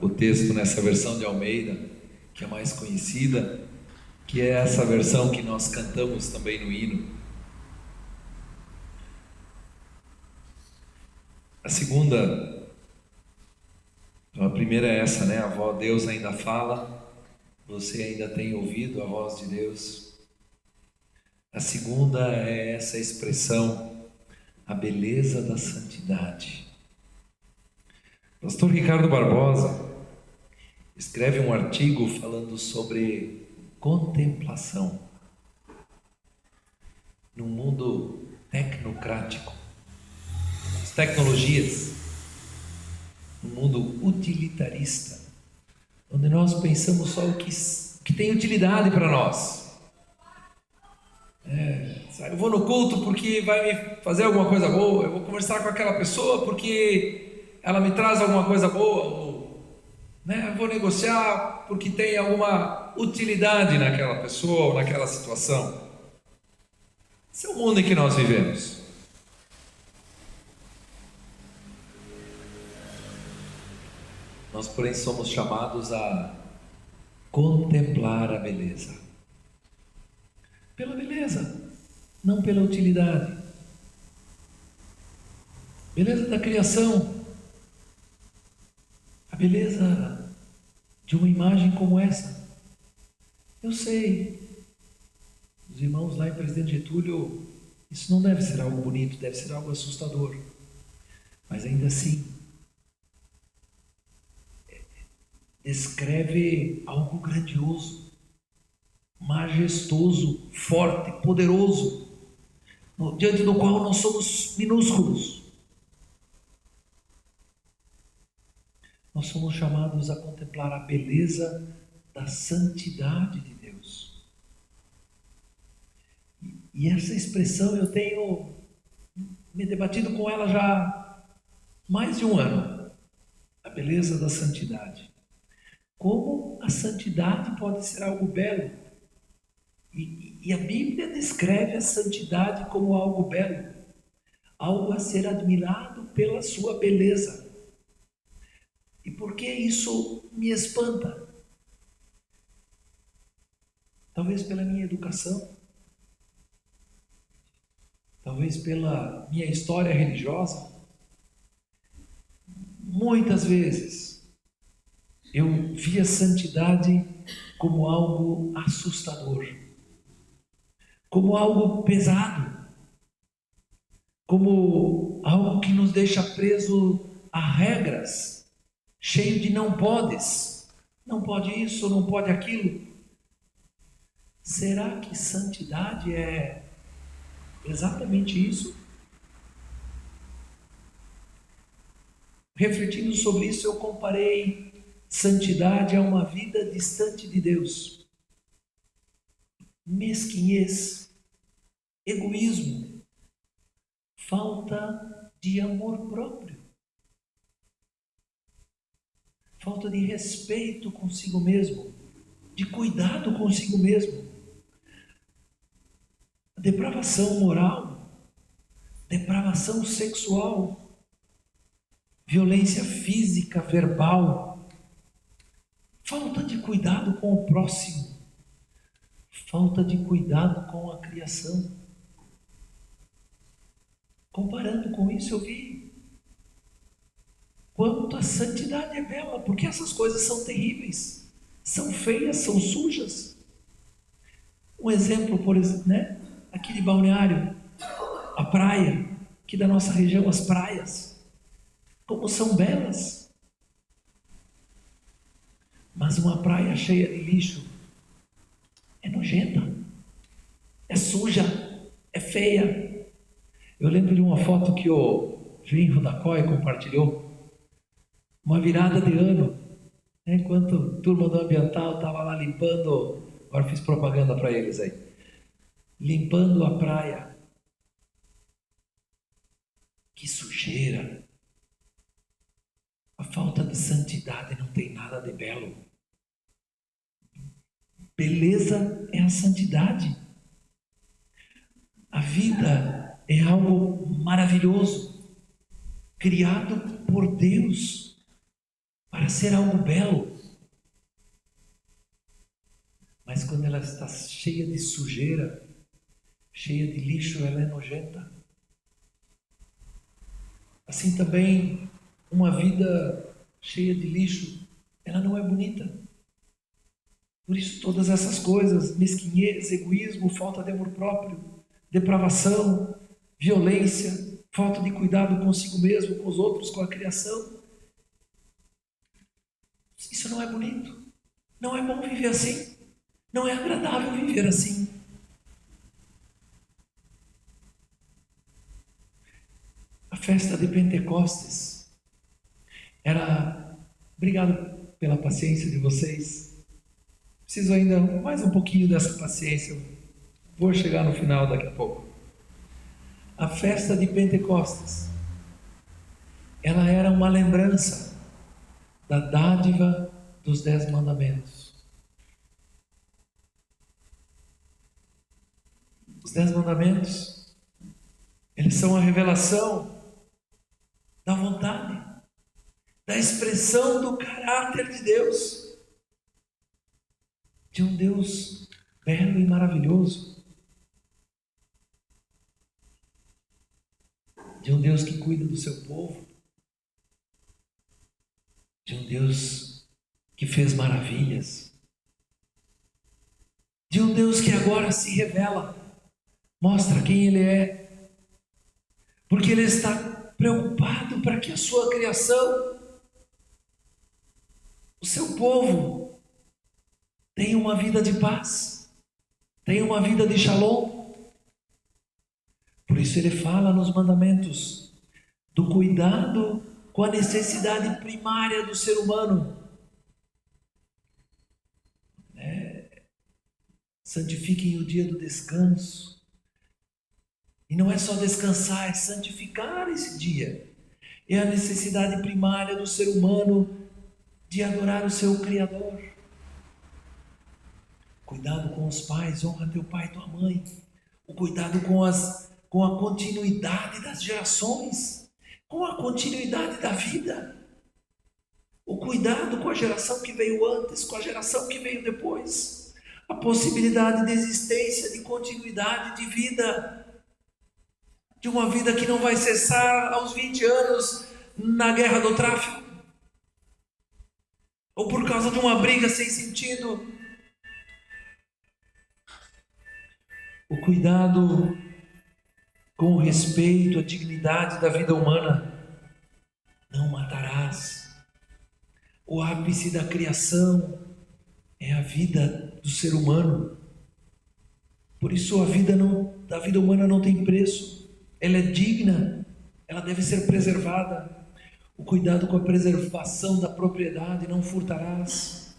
o texto nessa versão de Almeida, que é mais conhecida, que é essa versão que nós cantamos também no hino. A segunda, então a primeira é essa, né? A voz, Deus ainda fala, você ainda tem ouvido a voz de Deus. A segunda é essa expressão, a beleza da santidade. Pastor Ricardo Barbosa escreve um artigo falando sobre contemplação. Num mundo tecnocrático, as tecnologias, num mundo utilitarista, onde nós pensamos só o que tem utilidade para nós. Eu vou no culto porque vai me fazer alguma coisa boa, eu vou conversar com aquela pessoa porque ela me traz alguma coisa boa, ou, né, eu vou negociar porque tem alguma utilidade naquela pessoa ou naquela situação. Esse é o mundo em que nós vivemos. Nós, porém, somos chamados a contemplar a beleza. pela beleza, não pela utilidade. Beleza da criação, a beleza de uma imagem como essa. Eu sei, os irmãos lá em Presidente Getúlio, isso não deve ser algo bonito, deve ser algo assustador. Mas ainda assim, descreve algo grandioso, majestoso, forte, poderoso, diante do qual nós somos minúsculos. Nós somos chamados a contemplar a beleza da santidade de Deus. E essa expressão eu tenho me debatido com ela já há mais de um ano. A beleza da santidade. Como a santidade pode ser algo belo? E a Bíblia descreve a santidade como algo belo, algo a ser admirado pela sua beleza. E por que isso me espanta? Talvez pela minha educação, talvez pela minha história religiosa. Muitas vezes eu vi a santidade como algo assustador, como algo pesado, como algo que nos deixa preso a regras, cheio de não podes, não pode isso, não pode aquilo. Será que santidade é exatamente isso? Refletindo sobre isso, eu comparei santidade a uma vida distante de Deus. Mesquinhez, egoísmo, falta de amor próprio, falta de respeito consigo mesmo, de cuidado consigo mesmo. Depravação moral, depravação sexual, violência física, verbal, falta de cuidado com o próximo, falta de cuidado com a criação. Comparando com isso, eu vi quanto a santidade é bela, porque essas coisas são terríveis, são feias, são sujas. Um exemplo, por exemplo, aqui de Balneário, a praia, aqui da nossa região, as praias, como são belas. Mas uma praia cheia de lixo é nojenta, é suja, é feia. Eu lembro de uma foto que o Genro da COI compartilhou, uma virada de ano, enquanto a turma do ambiental estava lá limpando, agora fiz propaganda para eles aí, limpando a praia. Que sujeira! A falta de santidade não tem nada de belo. Beleza é a santidade. A vida é algo maravilhoso, criado por Deus para ser algo belo. Mas quando ela está cheia de sujeira, cheia de lixo, ela é nojenta. Assim também, uma vida cheia de lixo, ela não é bonita. Por isso todas essas coisas, mesquinhez, egoísmo, falta de amor próprio, depravação, violência, falta de cuidado consigo mesmo, com os outros, com a criação. Isso não é bonito. Não é bom viver assim. Não é agradável viver assim. A festa de Pentecostes era... Obrigado pela paciência de vocês. Preciso ainda mais um pouquinho dessa paciência. Vou chegar no final daqui a pouco. A festa de Pentecostes, ela era uma lembrança da dádiva dos 10 mandamentos. Os 10 mandamentos, eles são a revelação da vontade, da expressão do caráter de Deus, de um Deus belo e maravilhoso. de um Deus que cuida do seu povo, de um Deus que fez maravilhas, de um Deus que agora se revela, mostra quem Ele é, porque Ele está preocupado para que a sua criação, o seu povo, tenha uma vida de paz, tenha uma vida de shalom. Por isso Ele fala nos mandamentos do cuidado com a necessidade primária do ser humano. Santifiquem o dia do descanso. E não é só descansar, é santificar esse dia. É a necessidade primária do ser humano de adorar o seu Criador. Cuidado com os pais, honra teu pai e tua mãe. O cuidado com a continuidade das gerações, com a continuidade da vida. O cuidado com a geração que veio antes, com a geração que veio depois. A possibilidade de existência, de continuidade de vida. De uma vida que não vai cessar aos 20 anos na guerra do tráfico. Ou por causa de uma briga sem sentido. O cuidado com o respeito à dignidade da vida humana. Não matarás. O ápice da criação é a vida do ser humano. Por isso a vida da vida humana não tem preço. Ela é digna, ela deve ser preservada. O cuidado com a preservação da propriedade, não furtarás.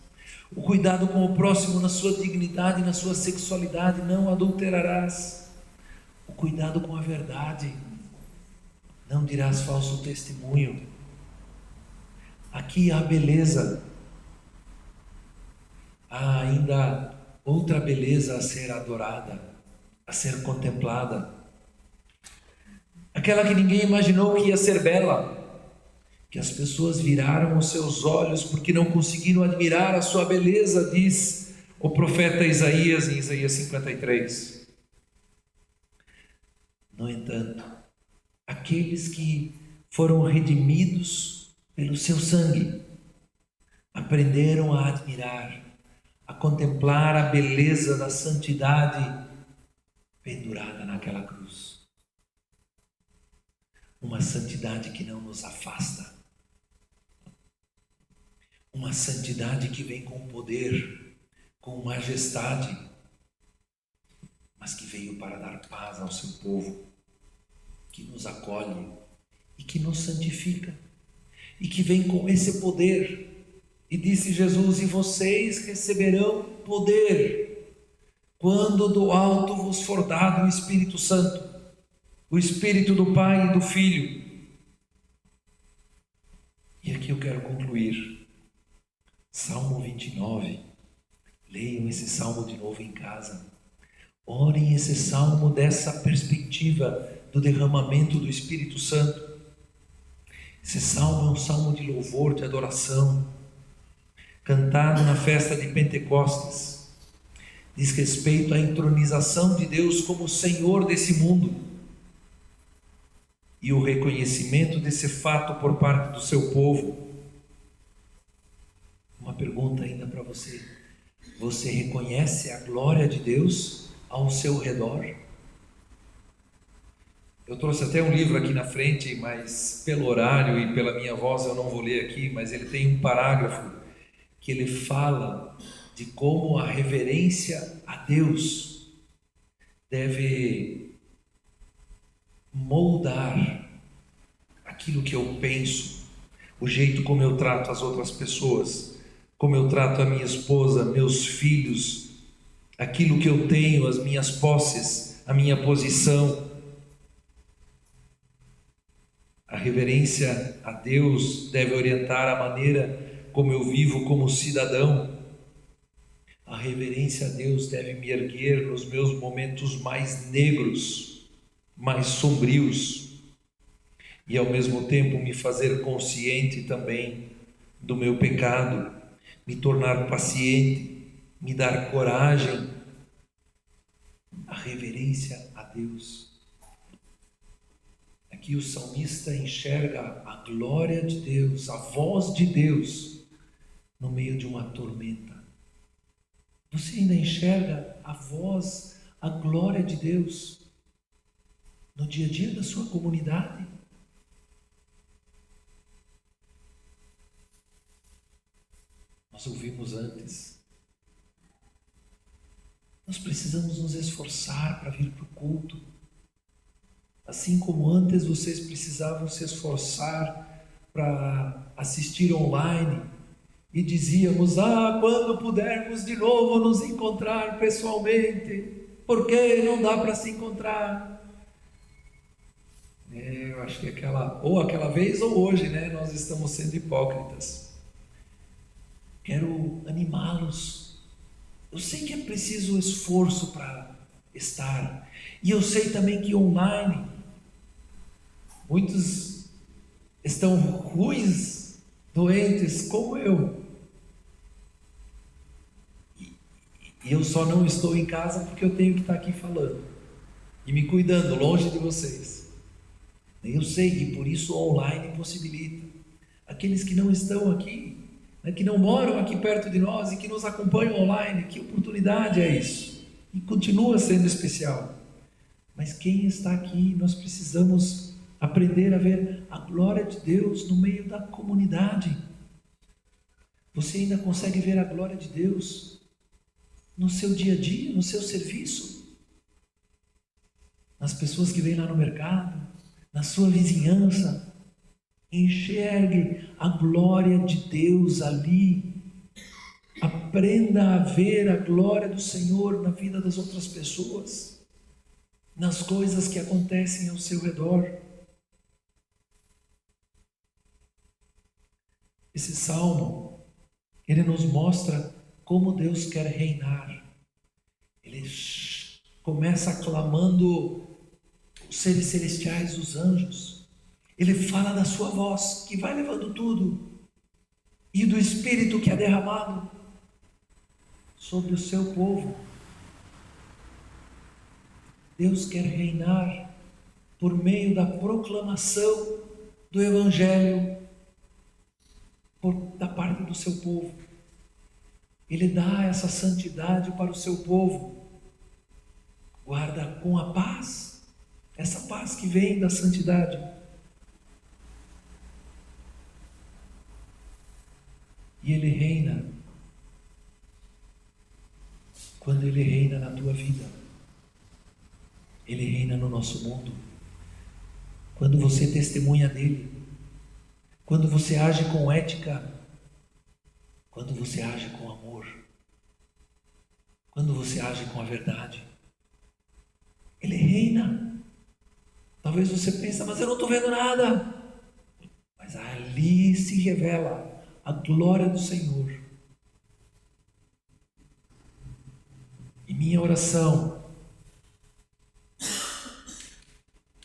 O cuidado com o próximo na sua dignidade, na sua sexualidade, não adulterarás. O cuidado com a verdade, não dirás falso testemunho. Aqui há beleza. Há ainda outra beleza a ser adorada, a ser contemplada. Aquela que ninguém imaginou que ia ser bela, que as pessoas viraram os seus olhos porque não conseguiram admirar a sua beleza, diz o profeta Isaías em Isaías 53. No entanto, aqueles que foram redimidos pelo seu sangue, aprenderam a admirar, a contemplar a beleza da santidade pendurada naquela cruz. Uma santidade que não nos afasta. Uma santidade que vem com poder, com majestade, mas que veio para dar paz ao seu povo, que nos acolhe e que nos santifica, e que vem com esse poder. E disse Jesus: e vocês receberão poder quando do alto vos for dado o Espírito Santo, o Espírito do Pai e do Filho. E aqui eu quero concluir. Salmo 29. Leiam esse salmo de novo em casa. Orem esse salmo dessa perspectiva do derramamento do Espírito Santo. Esse salmo é um salmo de louvor, de adoração, cantado na festa de Pentecostes. Diz respeito à entronização de Deus como Senhor desse mundo e o reconhecimento desse fato por parte do seu povo. Uma pergunta ainda para você: você reconhece a glória de Deus ao seu redor? Eu trouxe até um livro aqui na frente, mas pelo horário e pela minha voz eu não vou ler aqui, mas ele tem um parágrafo que ele fala de como a reverência a Deus deve moldar aquilo que eu penso, o jeito como eu trato as outras pessoas, como eu trato a minha esposa, meus filhos, aquilo que eu tenho, as minhas posses, a minha posição. A reverência a Deus deve orientar a maneira como eu vivo como cidadão. A reverência a Deus deve me erguer nos meus momentos mais negros, mais sombrios, e ao mesmo tempo me fazer consciente também do meu pecado, me tornar paciente, me dar coragem. A reverência a Deus. Aqui o salmista enxerga a glória de Deus, a voz de Deus no meio de uma tormenta. Você ainda enxerga a voz, a glória de Deus no dia a dia da sua comunidade? Nós ouvimos antes. Nós precisamos nos esforçar para vir para o culto. Assim como antes vocês precisavam se esforçar para assistir online e dizíamos: quando pudermos de novo nos encontrar pessoalmente, porque não dá para se encontrar. Eu acho que aquela vez ou hoje, né, nós estamos sendo hipócritas. Quero animá-los. Eu sei que é preciso esforço para estar, e eu sei também que online muitos estão ruins, doentes, como eu. E eu só não estou em casa porque eu tenho que estar aqui falando e me cuidando, longe de vocês. Eu sei, e por isso o online possibilita. Aqueles que não estão aqui, que não moram aqui perto de nós e que nos acompanham online, que oportunidade é isso? E continua sendo especial. Mas quem está aqui, nós precisamos aprender a ver a glória de Deus no meio da comunidade. Você ainda consegue ver a glória de Deus no seu dia a dia, no seu serviço, nas pessoas que vêm lá no mercado, na sua vizinhança. Enxergue a glória de Deus ali. Aprenda a ver a glória do Senhor na vida das outras pessoas, nas coisas que acontecem ao seu redor. Esse salmo, ele nos mostra como Deus quer reinar. Ele começa aclamando os seres celestiais, os anjos. Ele fala da sua voz, que vai levando tudo, e do Espírito que é derramado sobre o seu povo. Deus quer reinar por meio da proclamação do Evangelho da parte do seu povo. Ele dá essa santidade para o seu povo. Guarda com a paz, essa paz que vem da santidade. E Ele reina quando Ele reina na tua vida. Ele reina no nosso mundo. Quando você testemunha dele, quando você age com ética, quando você age com amor, quando você age com a verdade, Ele reina. Talvez você pense: mas eu não estou vendo nada. Mas ali se revela a glória do Senhor. E minha oração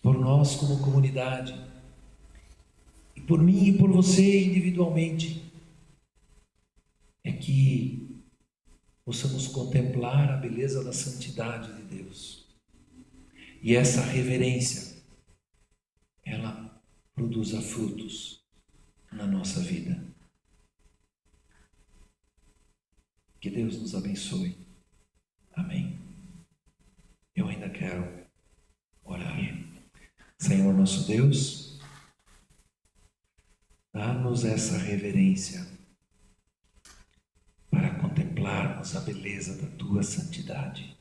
por nós como comunidade, e por mim e por você individualmente, é que possamos contemplar a beleza da santidade de Deus. E essa reverência, ela produza frutos na nossa vida. Que Deus nos abençoe. Amém. Eu ainda quero orar. Senhor nosso Deus, dá-nos essa reverência para contemplarmos a beleza da Tua santidade.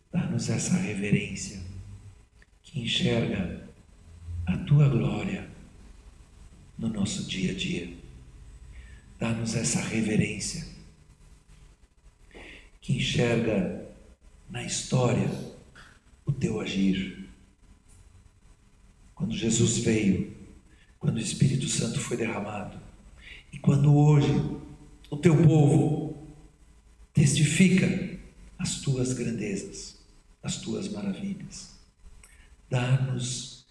Dá-nos essa reverência que enxerga a Tua glória no nosso dia a dia. Dá-nos essa reverência que enxerga na história o Teu agir. Quando Jesus veio, quando o Espírito Santo foi derramado, e quando hoje o Teu povo testifica as Tuas grandezas, as Tuas maravilhas. Dá-nos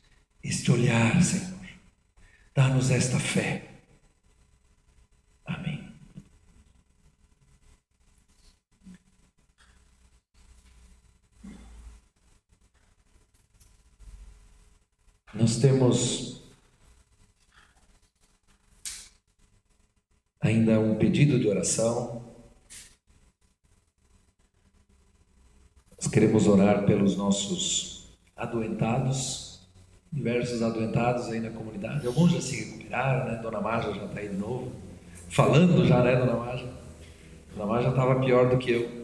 este olhar, Senhor. Dá-nos esta fé. Amém. Nós temos ainda um pedido de oração. Nós queremos orar pelos nossos adoentados, diversos adoentados aí na comunidade. Alguns já se recuperaram, né? Dona Marja já está aí de novo, falando já, né, Dona Marja? Dona Marja estava pior do que eu.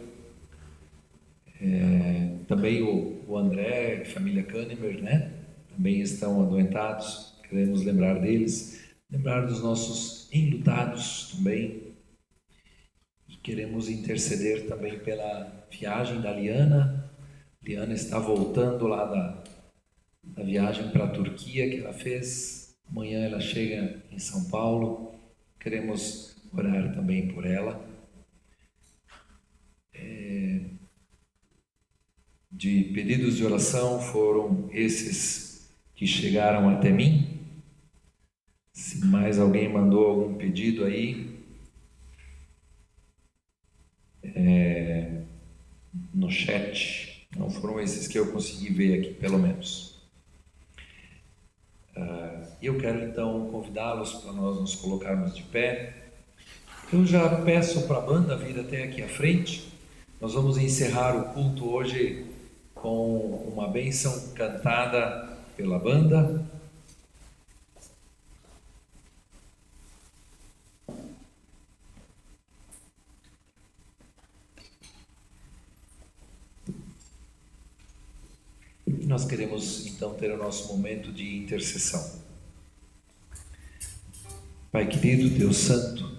Também o André, família Kahnemer, né? Também estão adoentados. Queremos lembrar deles, lembrar dos nossos enlutados também. E queremos interceder também pela viagem da Liana. Liana está voltando lá da viagem para a Turquia que ela fez. Amanhã ela chega em São Paulo. Queremos orar também por ela. De pedidos de oração foram esses que chegaram até mim. Se mais alguém mandou algum pedido aí, no chat, não foram esses que eu consegui ver aqui, pelo menos. Eu quero então convidá-los para nós nos colocarmos de pé. Eu já peço para a banda vir até aqui à frente. Nós vamos encerrar o culto hoje com uma bênção cantada pela banda. E nós queremos então ter o nosso momento de intercessão. Pai querido, Deus Santo,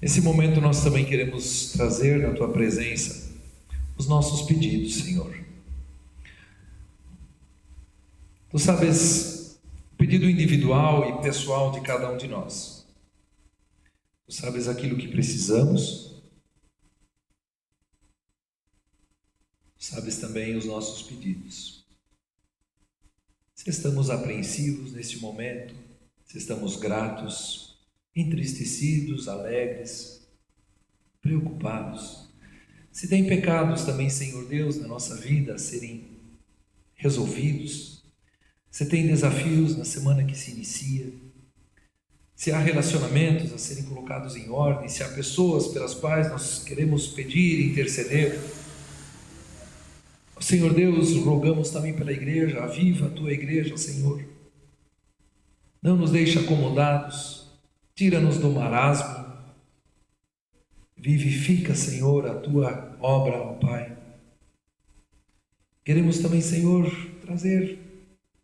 nesse momento nós também queremos trazer na Tua presença os nossos pedidos, Senhor. Tu sabes o pedido individual e pessoal de cada um de nós. Tu sabes aquilo que precisamos. Tu sabes também os nossos pedidos. Se estamos apreensivos neste momento, se estamos gratos, entristecidos, alegres, preocupados. Se tem pecados também, Senhor Deus, na nossa vida a serem resolvidos, se tem desafios na semana que se inicia, se há relacionamentos a serem colocados em ordem, se há pessoas pelas quais nós queremos pedir e interceder. Senhor Deus, rogamos também pela igreja, aviva a Tua igreja, Senhor. Não nos deixe acomodados, tira-nos do marasmo. Vivifica, Senhor, a Tua obra, ó Pai. Queremos também, Senhor, trazer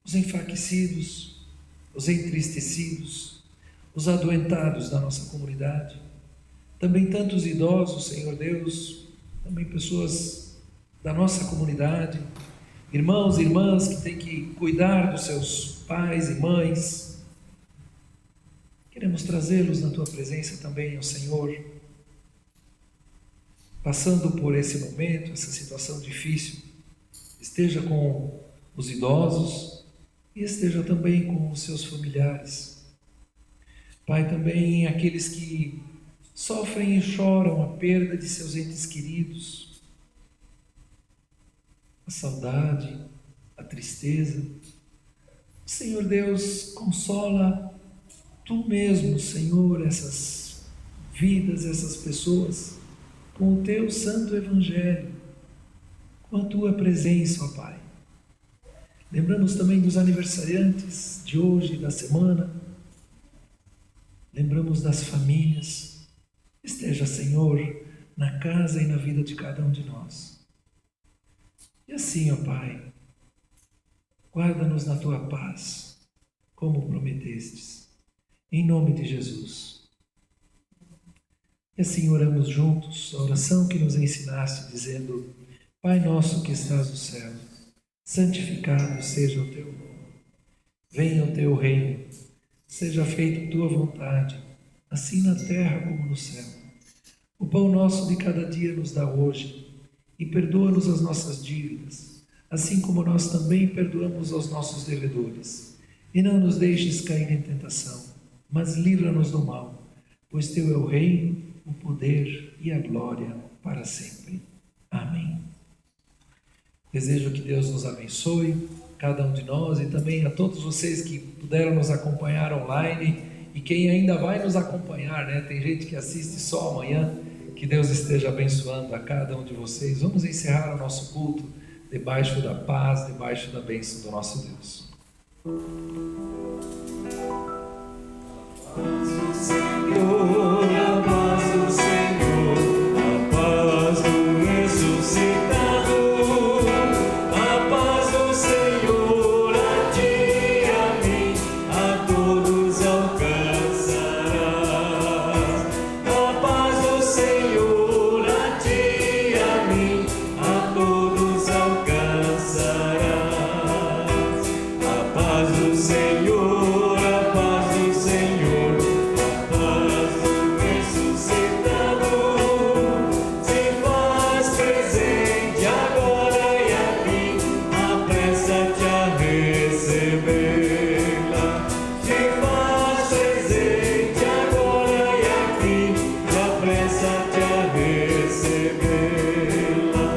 os enfraquecidos, os entristecidos, os adoentados da nossa comunidade. Também tantos idosos, Senhor Deus, também pessoas da nossa comunidade, irmãos e irmãs que têm que cuidar dos seus pais e mães. Queremos trazê-los na Tua presença também, ó Senhor, passando por esse momento, essa situação difícil. Esteja com os idosos e esteja também com os seus familiares. Pai, também aqueles que sofrem e choram a perda de seus entes queridos, a saudade, a tristeza. Senhor Deus, consola Tu mesmo, Senhor, essas vidas, essas pessoas, com o Teu santo Evangelho, com a Tua presença, ó Pai. Lembramos também dos aniversariantes de hoje, da semana. Lembramos das famílias. Esteja, Senhor, na casa e na vida de cada um de nós. E assim, ó Pai, guarda-nos na Tua paz, como prometestes, em nome de Jesus. E assim oramos juntos a oração que nos ensinaste, dizendo: Pai nosso que estás no céu, santificado seja o Teu nome. Venha o Teu reino, seja feita Tua vontade, assim na terra como no céu. O pão nosso de cada dia nos dá hoje, e perdoa-nos as nossas dívidas, assim como nós também perdoamos aos nossos devedores. E não nos deixes cair em tentação, mas livra-nos do mal, pois Teu é o reino, o poder e a glória para sempre. Amém. Desejo que Deus nos abençoe, cada um de nós e também a todos vocês que puderam nos acompanhar online e quem ainda vai nos acompanhar, né? Tem gente que assiste só amanhã. Que Deus esteja abençoando a cada um de vocês. Vamos encerrar o nosso culto debaixo da paz, debaixo da bênção do nosso Deus. A paz do Senhor, a paz do Senhor, a paz do ressuscitado, a paz do Senhor a ti e a mim, a todos alcançará. A paz do Senhor a ti e a mim, a todos alcançará. A paz do Senhor, a paz do Senhor, a paz do ressuscitado, se faz presente agora e aqui, apressa-te a recebê-la. Se faz presente agora e aqui, apressa-te a recebê-la.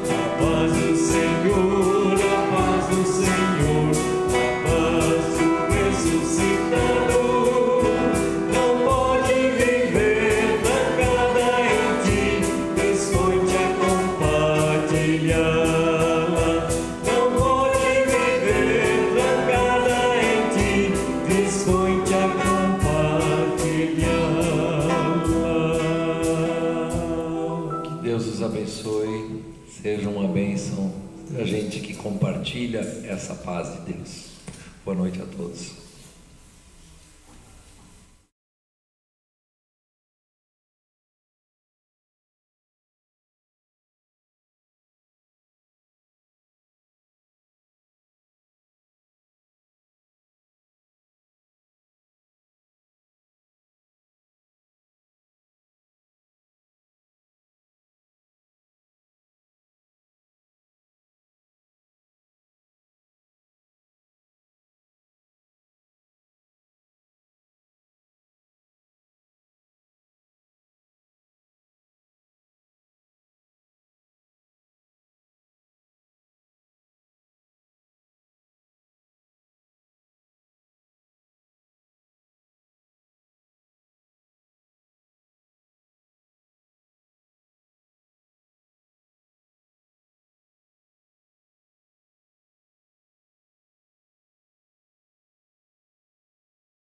A paz do Senhor, a paz do Senhor, a paz do ressuscitado, não pode viver trancada em ti, dispõe-te a compartilhá-la. Não pode viver trancada em ti, dispõe-te a compartilhá-la. Que Deus os abençoe, seja uma bênção a gente que compartilha essa paz de Deus. Boa noite a todos.